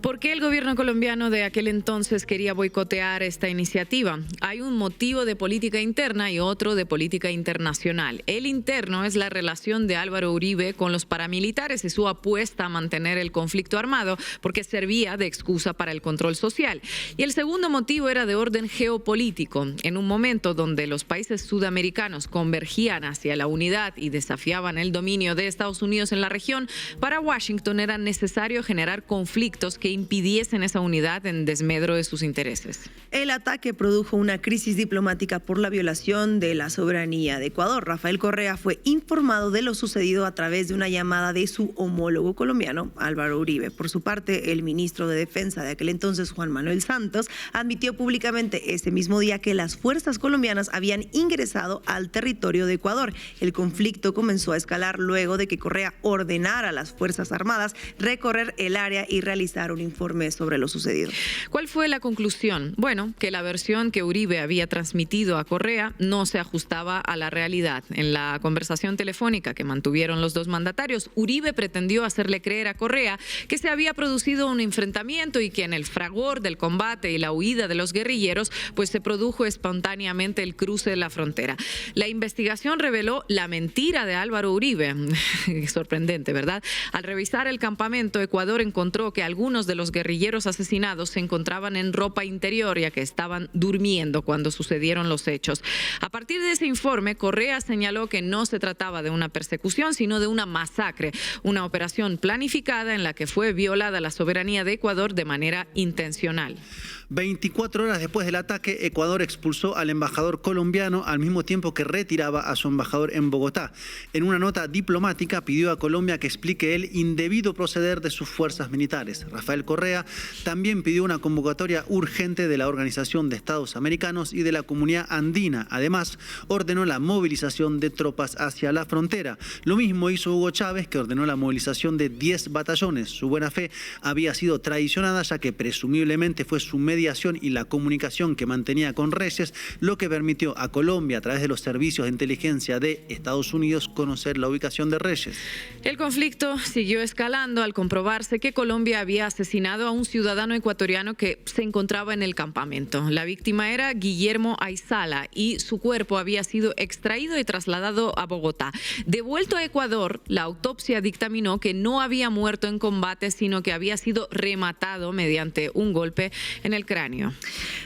¿Por qué el gobierno colombiano de aquel entonces quería boicotear esta iniciativa? Hay un motivo de política interna y otro de política internacional. El interno es la relación de Álvaro Uribe con los paramilitares y su apuesta a mantener el conflicto armado, porque servía de excusa para el control social. Y el segundo motivo era de orden geopolítico. En un momento donde los países sudamericanos convergían hacia la unidad y desafiaban el dominio de Estados Unidos en la región, para Washington era necesario generar conflictos que impidiesen esa unidad en desmedro de sus intereses. El ataque produjo una crisis diplomática por la violación de la soberanía de Ecuador. Rafael Correa fue informado de lo sucedido a través de una llamada de su homólogo colombiano, Álvaro Uribe. Por su parte, el ministro de Defensa de aquel entonces, Juan Manuel Santos, admitió públicamente ese mismo día que las fuerzas colombianas habían ingresado al territorio de Ecuador. El conflicto comenzó a escalar luego de que Correa ordenara a las Fuerzas Armadas recorrer el área y realizar un informe sobre lo sucedido. ¿Cuál fue la conclusión? Bueno, que la versión que Uribe había transmitido a Correa no se ajustaba a la realidad. En la conversación telefónica que mantuvieron los dos mandatarios, Uribe pretendió hacerle creer a Correa que se había producido un enfrentamiento y que en el fragor del combate y la huida de los guerrilleros, pues se produjo espontáneamente el cruce de la frontera. La investigación reveló la mentira de Álvaro Uribe. Sorprendente, ¿verdad? Al revisar el campamento, Ecuador encontró que algunos de los guerrilleros asesinados se encontraban en ropa interior, ya que estaban durmiendo cuando sucedieron los hechos. A partir de ese informe, Correa señaló que no se trataba de una persecución, sino de una masacre, una operación planificada en la que fue violada la soberanía de Ecuador de manera intencional. 24 horas después del ataque, Ecuador expulsó al embajador colombiano al mismo tiempo que retiraba a su embajador en Bogotá. En una nota diplomática pidió a Colombia que explique el indebido proceder de sus fuerzas militares. Rafael Correa también pidió una convocatoria urgente de la Organización de Estados Americanos y de la Comunidad Andina. Además, ordenó la movilización de tropas hacia la frontera. Lo mismo hizo Hugo Chávez, que ordenó la movilización de 10 batallones. Su buena fe había sido traicionada, ya que presumiblemente fue su mediación y la comunicación que mantenía con Reyes lo que permitió a Colombia, a través de los servicios de inteligencia de Estados Unidos, conocer la ubicación de Reyes. El conflicto siguió escalando al comprobarse que Colombia había asesinado a un ciudadano ecuatoriano que se encontraba en el campamento. La víctima era Guillermo Aizala y su cuerpo había sido extraído y trasladado a Bogotá. Devuelto a Ecuador, la autopsia dictaminó que no había muerto en combate, sino que había sido rematado mediante un golpe en el cráneo.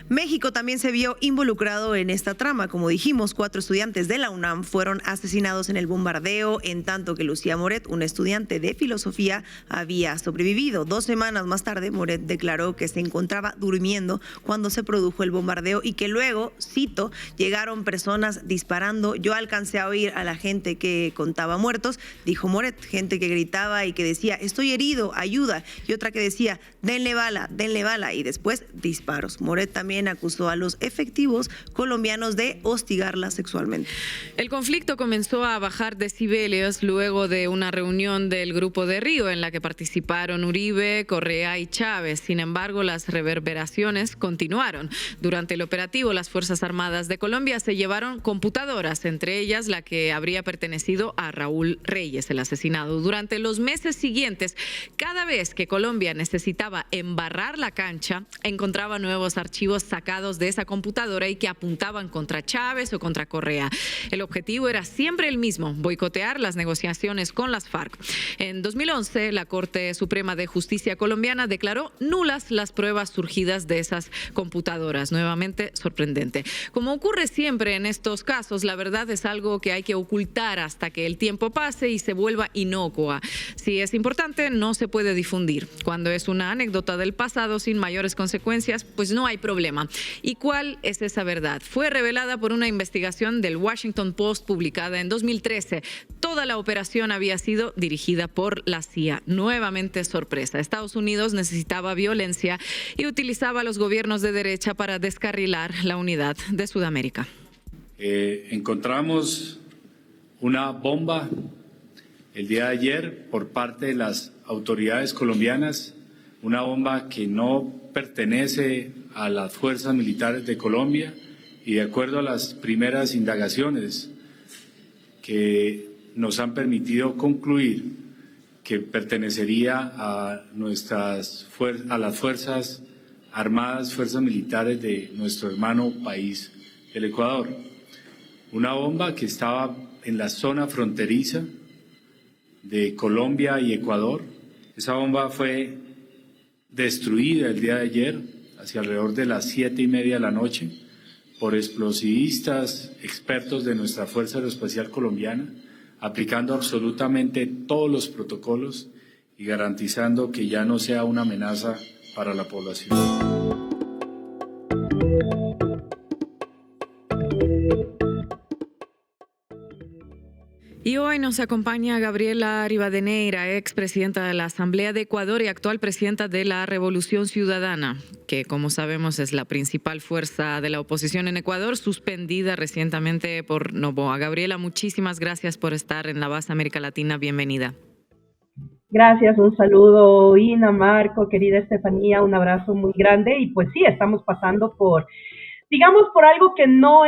México también se vio involucrado en esta trama. Como dijimos, 4 estudiantes de la UNAM fueron asesinados en el bombardeo, en tanto que Lucía Moret, una estudiante de filosofía, había sobrevivido. 2 semanas más tarde, Moret declaró que se encontraba durmiendo cuando se produjo el bombardeo y que luego, cito, llegaron personas disparando. Yo alcancé a oír a la gente que contaba muertos, dijo Moret, gente que gritaba y que decía, estoy herido, ayuda, y otra que decía, denle bala, y después disparos. Moret también acusó a los efectivos colombianos de hostigarla sexualmente. El conflicto comenzó a bajar decibelios luego de una reunión del Grupo de Río en la que participaron Uribe, Correa y Chávez. Sin embargo, las reverberaciones continuaron. Durante el operativo, las Fuerzas Armadas de Colombia se llevaron computadoras, entre ellas la que habría pertenecido a Raúl Reyes, el asesinado. Durante los meses siguientes, cada vez que Colombia necesitaba embarrar la cancha, encontraba encontraba nuevos archivos sacados de esa computadora y que apuntaban contra Chávez o contra Correa. El objetivo era siempre el mismo: boicotear las negociaciones con las FARC. En 2011, la Corte Suprema de Justicia colombiana declaró nulas las pruebas surgidas de esas computadoras. Nuevamente sorprendente. Como ocurre siempre en estos casos, la verdad es algo que hay que ocultar hasta que el tiempo pase y se vuelva inocua. Si es importante, no se puede difundir. Cuando es una anécdota del pasado sin mayores consecuencias, pues no hay problema. ¿Y cuál es esa verdad? Fue revelada por una investigación del Washington Post publicada en 2013. Toda la operación había sido dirigida por la CIA. Nuevamente sorpresa. Estados Unidos necesitaba violencia y utilizaba a los gobiernos de derecha para descarrilar la unidad de Sudamérica. Encontramos una bomba el día de ayer por parte de las autoridades colombianas, una bomba que no pertenece a las fuerzas militares de Colombia y de acuerdo a las primeras indagaciones que nos han permitido concluir que pertenecería a las fuerzas armadas, fuerzas militares de nuestro hermano país, el Ecuador. Una bomba que estaba en la zona fronteriza de Colombia y Ecuador. Esa bomba fue destruida el día de ayer, hacia alrededor de las 7:30 de la noche, por explosivistas expertos de nuestra Fuerza Aeroespacial Colombiana, aplicando absolutamente todos los protocolos y garantizando que ya no sea una amenaza para la población. Y hoy nos acompaña Gabriela Rivadeneira, expresidenta de la Asamblea de Ecuador y actual presidenta de la Revolución Ciudadana, que como sabemos es la principal fuerza de la oposición en Ecuador, suspendida recientemente por Noboa. Gabriela, muchísimas gracias por estar en La Base América Latina. Bienvenida. Gracias, un saludo Ina, Marco, querida Estefanía, un abrazo muy grande. Y pues sí, estamos pasando por algo que no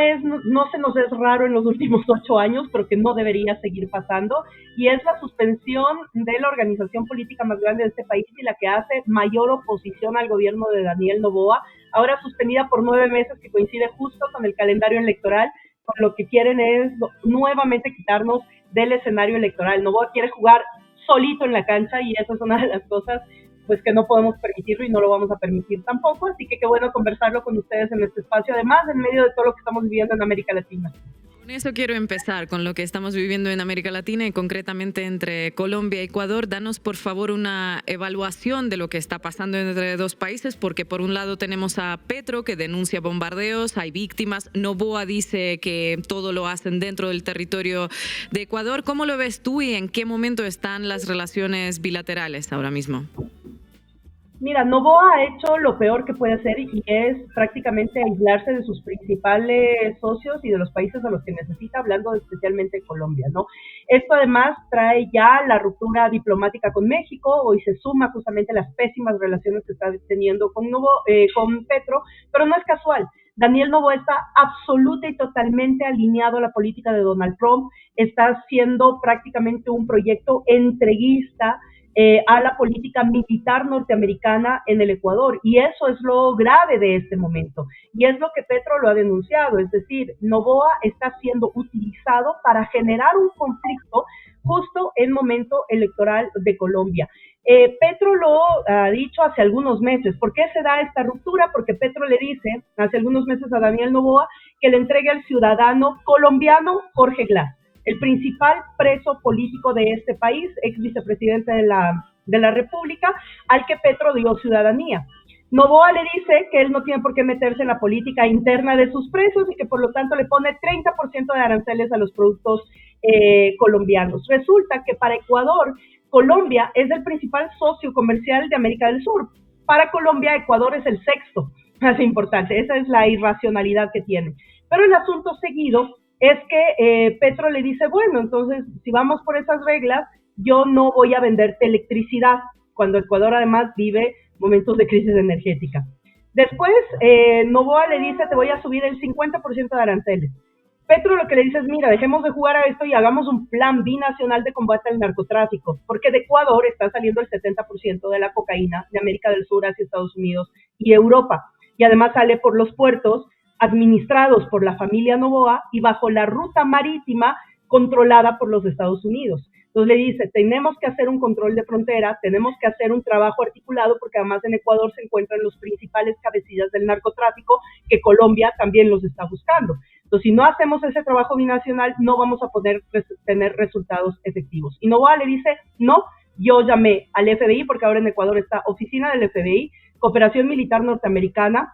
se nos es raro en los últimos 8 años, pero que no debería seguir pasando, y es la suspensión de la organización política más grande de este país y la que hace mayor oposición al gobierno de Daniel Noboa, ahora suspendida por 9 meses, que coincide justo con el calendario electoral. Con lo que quieren es nuevamente quitarnos del escenario electoral. Noboa quiere jugar solito en la cancha y esa es una de las cosas pues que no podemos permitirlo y no lo vamos a permitir tampoco, así que qué bueno conversarlo con ustedes en este espacio, además en medio de todo lo que estamos viviendo en América Latina. Con eso quiero empezar, con lo que estamos viviendo en América Latina y concretamente entre Colombia y Ecuador. Danos por favor una evaluación de lo que está pasando entre dos países, porque por un lado tenemos a Petro, que denuncia bombardeos, hay víctimas, Noboa dice que todo lo hacen dentro del territorio de Ecuador. ¿Cómo lo ves tú y en qué momento están las relaciones bilaterales ahora mismo? Mira, Noboa ha hecho lo peor que puede hacer y es prácticamente aislarse de sus principales socios y de los países a los que necesita, hablando especialmente de Colombia, ¿no? Esto además trae ya la ruptura diplomática con México, hoy se suma justamente las pésimas relaciones que está teniendo con Petro, pero no es casual. Daniel Noboa está absoluta y totalmente alineado a la política de Donald Trump, está haciendo prácticamente un proyecto entreguista a la política militar norteamericana en el Ecuador, y eso es lo grave de este momento, y es lo que Petro lo ha denunciado, es decir, Noboa está siendo utilizado para generar un conflicto justo en momento electoral de Colombia. Petro lo ha dicho hace algunos meses. ¿Por qué se da esta ruptura? Porque Petro le dice hace algunos meses a Daniel Noboa que le entregue al ciudadano colombiano Jorge Glass, el principal preso político de este país, ex vicepresidente de la República, al que Petro dio ciudadanía. Noboa le dice que él no tiene por qué meterse en la política interna de sus presos y que por lo tanto le pone 30% de aranceles a los productos colombianos. Resulta que para Ecuador, Colombia es el principal socio comercial de América del Sur. Para Colombia, Ecuador es el sexto más importante. Esa es la irracionalidad que tiene. Pero el asunto seguido es que Petro le dice, bueno, entonces si vamos por esas reglas, yo no voy a venderte electricidad, cuando Ecuador además vive momentos de crisis energética. Después, Noboa le dice, te voy a subir el 50% de aranceles. Petro lo que le dice es, mira, dejemos de jugar a esto y hagamos un plan binacional de combate al narcotráfico, porque de Ecuador está saliendo el 70% de la cocaína de América del Sur hacia Estados Unidos y Europa. y además sale por los puertos administrados por la familia Noboa y bajo la ruta marítima controlada por los Estados Unidos. Entonces le dice, tenemos que hacer un control de frontera, tenemos que hacer un trabajo articulado, porque además en Ecuador se encuentran los principales cabecillas del narcotráfico, que Colombia también los está buscando. Entonces, si no hacemos ese trabajo binacional, no vamos a poder tener resultados efectivos. Y Noboa le dice, no, yo llamé al FBI, porque ahora en Ecuador está oficina del FBI, Cooperación Militar Norteamericana.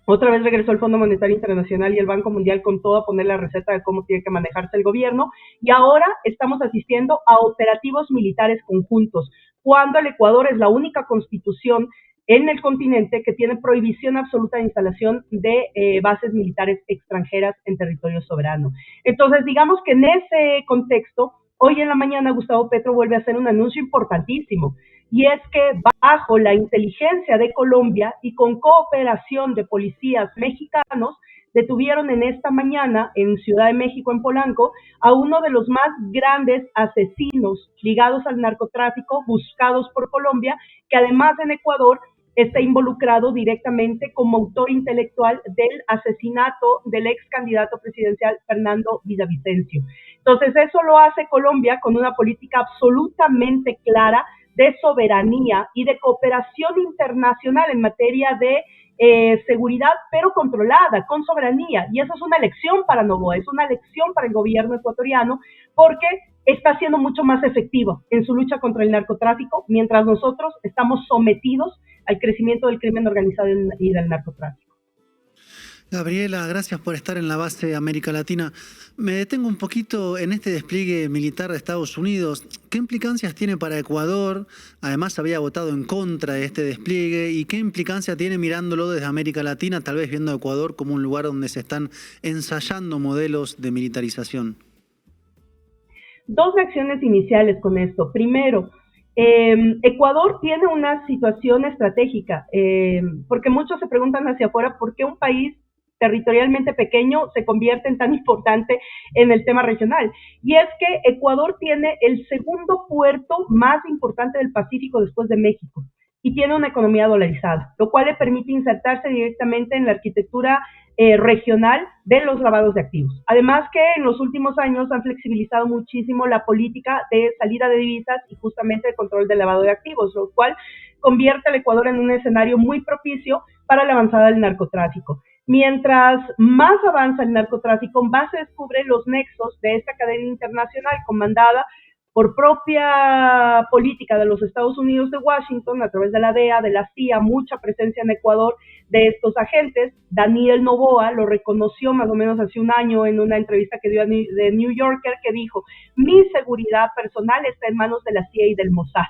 Otra vez regresó el Fondo Monetario Internacional y el Banco Mundial con todo a poner la receta de cómo tiene que manejarse el gobierno, y ahora estamos asistiendo a operativos militares conjuntos, cuando el Ecuador es la única constitución en el continente que tiene prohibición absoluta de instalación de bases militares extranjeras en territorio soberano. Entonces, digamos que en ese contexto, hoy en la mañana Gustavo Petro vuelve a hacer un anuncio importantísimo, y es que bajo la inteligencia de Colombia y con cooperación de policías mexicanos, detuvieron en esta mañana en Ciudad de México, en Polanco, a uno de los más grandes asesinos ligados al narcotráfico, buscados por Colombia, que además en Ecuador está involucrado directamente como autor intelectual del asesinato del ex candidato presidencial Fernando Villavicencio. Entonces, eso lo hace Colombia con una política absolutamente clara de soberanía y de cooperación internacional en materia de seguridad, pero controlada, con soberanía. Y eso es una lección para Noboa, es una lección para el gobierno ecuatoriano, porque está siendo mucho más efectivo en su lucha contra el narcotráfico, mientras nosotros estamos sometidos al crecimiento del crimen organizado y del narcotráfico. Gabriela, gracias por estar en la base América Latina. Me detengo un poquito en este despliegue militar de Estados Unidos. ¿Qué implicancias tiene para Ecuador? Además, había votado en contra de este despliegue. ¿Y qué implicancia tiene mirándolo desde América Latina, tal vez viendo a Ecuador como un lugar donde se están ensayando modelos de militarización? Dos reacciones iniciales con esto. Primero, Ecuador tiene una situación estratégica, porque muchos se preguntan hacia afuera por qué un país territorialmente pequeño se convierte en tan importante en el tema regional. Y es que Ecuador tiene el segundo puerto más importante del Pacífico después de México y tiene una economía dolarizada, lo cual le permite insertarse directamente en la arquitectura regional de los lavados de activos. Además que en los últimos años han flexibilizado muchísimo la política de salida de divisas y justamente el control del lavado de activos, lo cual convierte al Ecuador en un escenario muy propicio para la avanzada del narcotráfico. Mientras más avanza el narcotráfico, más se descubren los nexos de esta cadena internacional comandada por propia política de los Estados Unidos de Washington, a través de la DEA, de la CIA, mucha presencia en Ecuador de estos agentes. Daniel Noboa lo reconoció más o menos hace un año en una entrevista que dio de New Yorker, que dijo, mi seguridad personal está en manos de la CIA y del Mossad.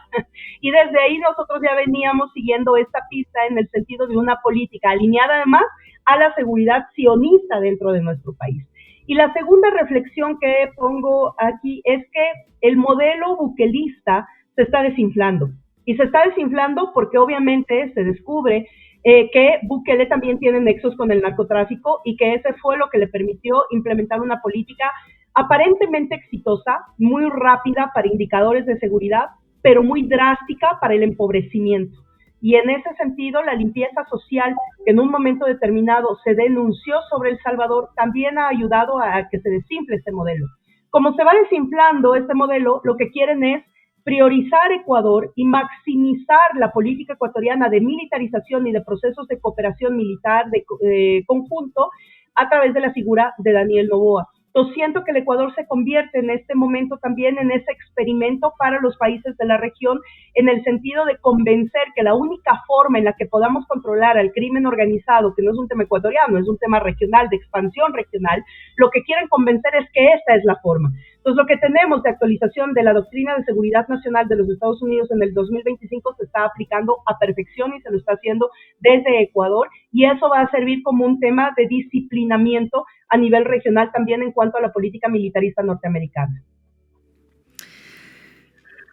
Y desde ahí nosotros ya veníamos siguiendo esta pista en el sentido de una política alineada además a la seguridad sionista dentro de nuestro país. Y la segunda reflexión que pongo aquí es que el modelo buquelista se está desinflando. Y se está desinflando porque obviamente se descubre que Bukele también tiene nexos con el narcotráfico y que ese fue lo que le permitió implementar una política aparentemente exitosa, muy rápida para indicadores de seguridad, pero muy drástica para el empobrecimiento. Y en ese sentido, la limpieza social que en un momento determinado se denunció sobre El Salvador también ha ayudado a que se desinfle este modelo. Como se va desinflando este modelo, lo que quieren es priorizar Ecuador y maximizar la política ecuatoriana de militarización y de procesos de cooperación militar de conjunto a través de la figura de Daniel Noboa. Entonces siento que el Ecuador se convierte en este momento también en ese experimento para los países de la región, en el sentido de convencer que la única forma en la que podamos controlar al crimen organizado, que no es un tema ecuatoriano, es un tema regional, de expansión regional, lo que quieren convencer es que esta es la forma. Entonces lo que tenemos de actualización de la doctrina de seguridad nacional de los Estados Unidos en el 2025 se está aplicando a perfección y se lo está haciendo desde Ecuador, y eso va a servir como un tema de disciplinamiento a nivel regional también en cuanto a la política militarista norteamericana.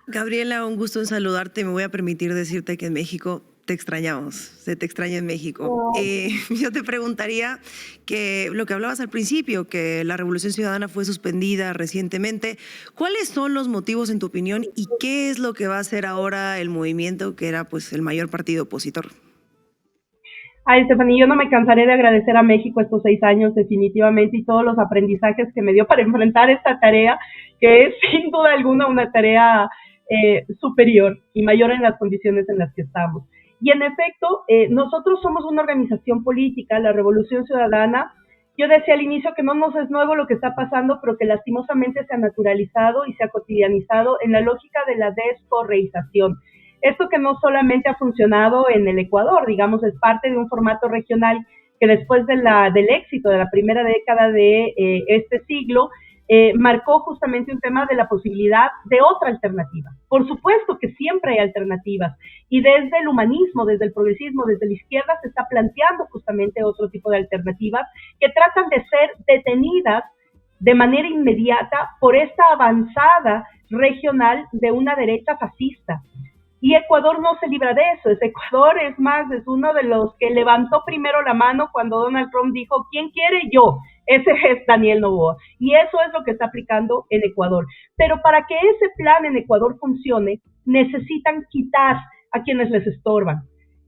Gabriela, un gusto en saludarte. Me voy a permitir decirte que en México te extrañamos, se te extraña en México. Oh. Yo te preguntaría que lo que hablabas al principio, que la Revolución Ciudadana fue suspendida recientemente. ¿Cuáles son los motivos en tu opinión y qué es lo que va a hacer ahora el movimiento, que era pues el mayor partido opositor? Ay, Estefanía, yo no me cansaré de agradecer a México estos 6 años definitivamente y todos los aprendizajes que me dio para enfrentar esta tarea, que es sin duda alguna una tarea superior y mayor en las condiciones en las que estamos. Y en efecto, nosotros somos una organización política, la Revolución Ciudadana. Yo decía al inicio que no nos es nuevo lo que está pasando, pero que lastimosamente se ha naturalizado y se ha cotidianizado en la lógica de la descorreización. Esto que no solamente ha funcionado en el Ecuador, digamos, es parte de un formato regional que después del éxito de la primera década de este siglo, marcó justamente un tema de la posibilidad de otra alternativa. Por supuesto que siempre hay alternativas y desde el humanismo, desde el progresismo, desde la izquierda se está planteando justamente otro tipo de alternativas que tratan de ser detenidas de manera inmediata por esta avanzada regional de una derecha fascista. Y Ecuador no se libra de eso. Ecuador es más, es uno de los que levantó primero la mano cuando Donald Trump dijo, ¿quién quiere? Yo. Ese es Daniel Noboa. Y eso es lo que está aplicando en Ecuador. Pero para que ese plan en Ecuador funcione, necesitan quitar a quienes les estorban.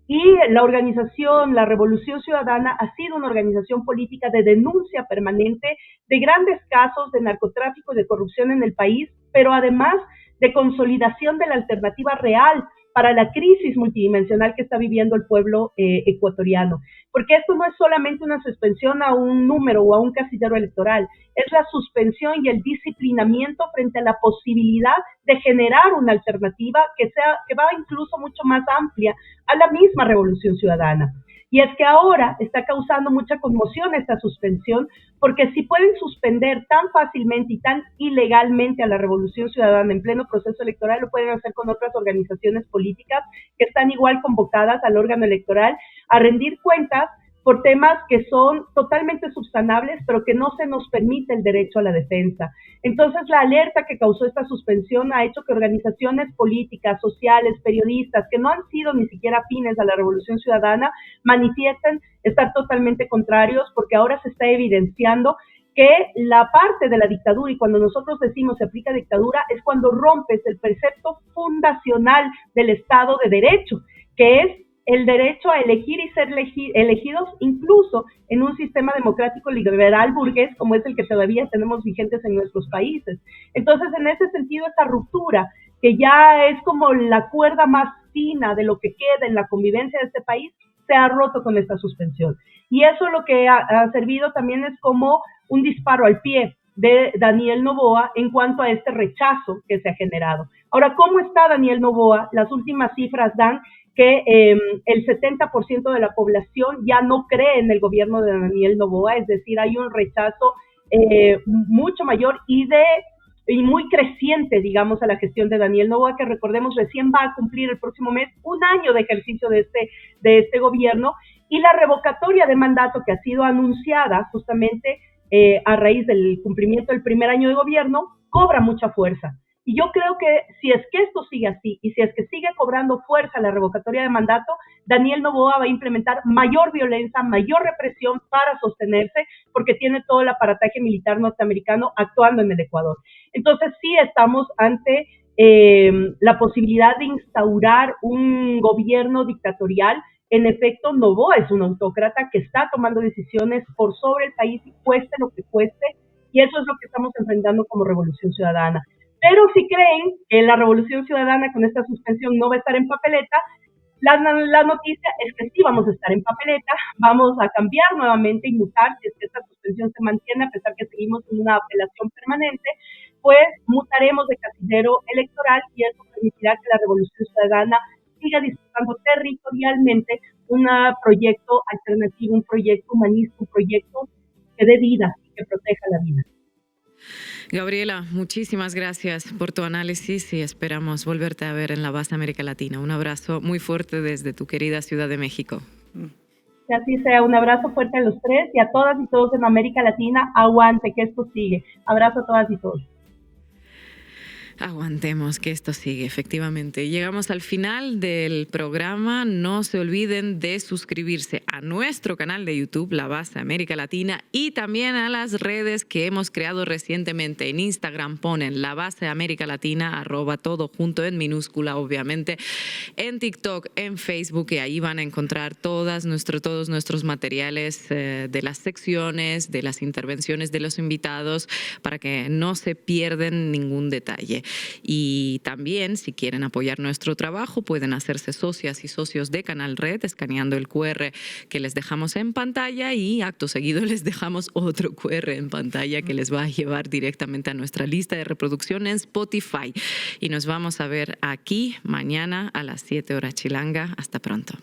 Y la organización, la Revolución Ciudadana, ha sido una organización política de denuncia permanente de grandes casos de narcotráfico y de corrupción en el país, pero además de consolidación de la alternativa real para la crisis multidimensional que está viviendo el pueblo ecuatoriano. Porque esto no es solamente una suspensión a un número o a un casillero electoral, es la suspensión y el disciplinamiento frente a la posibilidad de generar una alternativa que va incluso mucho más amplia a la misma Revolución Ciudadana. Y es que ahora está causando mucha conmoción esta suspensión, porque si pueden suspender tan fácilmente y tan ilegalmente a la Revolución Ciudadana en pleno proceso electoral, lo pueden hacer con otras organizaciones políticas que están igual convocadas al órgano electoral a rendir cuentas por temas que son totalmente subsanables, pero que no se nos permite el derecho a la defensa. Entonces, la alerta que causó esta suspensión ha hecho que organizaciones políticas, sociales, periodistas, que no han sido ni siquiera afines a la Revolución Ciudadana, manifiesten estar totalmente contrarios, porque ahora se está evidenciando que la parte de la dictadura, y cuando nosotros decimos se aplica dictadura, es cuando rompes el precepto fundacional del Estado de Derecho, que es el derecho a elegir y ser elegidos incluso en un sistema democrático liberal burgués como es el que todavía tenemos vigentes en nuestros países. Entonces, en ese sentido, esta ruptura, que ya es como la cuerda más fina de lo que queda en la convivencia de este país, se ha roto con esta suspensión. Y eso lo que ha servido también es como un disparo al pie de Daniel Noboa en cuanto a este rechazo que se ha generado. Ahora, ¿cómo está Daniel Noboa? Las últimas cifras dan que el 70% de la población ya no cree en el gobierno de Daniel Noboa, es decir, hay un rechazo mucho mayor y muy creciente, digamos, a la gestión de Daniel Noboa, que recordemos recién va a cumplir el próximo mes 1 año de ejercicio de este gobierno, y la revocatoria de mandato que ha sido anunciada justamente a raíz del cumplimiento del primer año de gobierno, cobra mucha fuerza. Y yo creo que si es que esto sigue así y si es que sigue cobrando fuerza la revocatoria de mandato, Daniel Noboa va a implementar mayor violencia, mayor represión para sostenerse, porque tiene todo el aparataje militar norteamericano actuando en el Ecuador. Entonces sí estamos ante la posibilidad de instaurar un gobierno dictatorial. En efecto, Noboa es un autócrata que está tomando decisiones por sobre el país, cueste lo que cueste, y eso es lo que estamos enfrentando como Revolución Ciudadana. Pero si creen que la Revolución Ciudadana con esta suspensión no va a estar en papeleta, la noticia es que sí vamos a estar en papeleta, vamos a cambiar nuevamente y mutar, si es que esta suspensión se mantiene a pesar que seguimos en una apelación permanente, pues mutaremos de casillero electoral y eso permitirá que la Revolución Ciudadana siga disputando territorialmente un proyecto alternativo, un proyecto humanista, un proyecto que dé vida y que proteja la vida. Gabriela, muchísimas gracias por tu análisis y esperamos volverte a ver en la base América Latina. Un abrazo muy fuerte desde tu querida Ciudad de México. Que así sea, un abrazo fuerte a los tres y a todas y todos en América Latina. Aguante, que esto sigue. Abrazo a todas y todos. Aguantemos que esto sigue, efectivamente. Llegamos al final del programa. No se olviden de suscribirse a nuestro canal de YouTube, La Base América Latina, y también a las redes que hemos creado recientemente. En Instagram ponen La Base América Latina, @ todo junto en minúscula, obviamente. En TikTok, en Facebook, y ahí van a encontrar todos nuestros materiales de las secciones, de las intervenciones de los invitados, para que no se pierdan ningún detalle. Y también, si quieren apoyar nuestro trabajo, pueden hacerse socias y socios de Canal Red escaneando el QR que les dejamos en pantalla, y acto seguido les dejamos otro QR en pantalla que les va a llevar directamente a nuestra lista de reproducción en Spotify. Y nos vamos a ver aquí mañana a las 7 horas chilanga. Hasta pronto.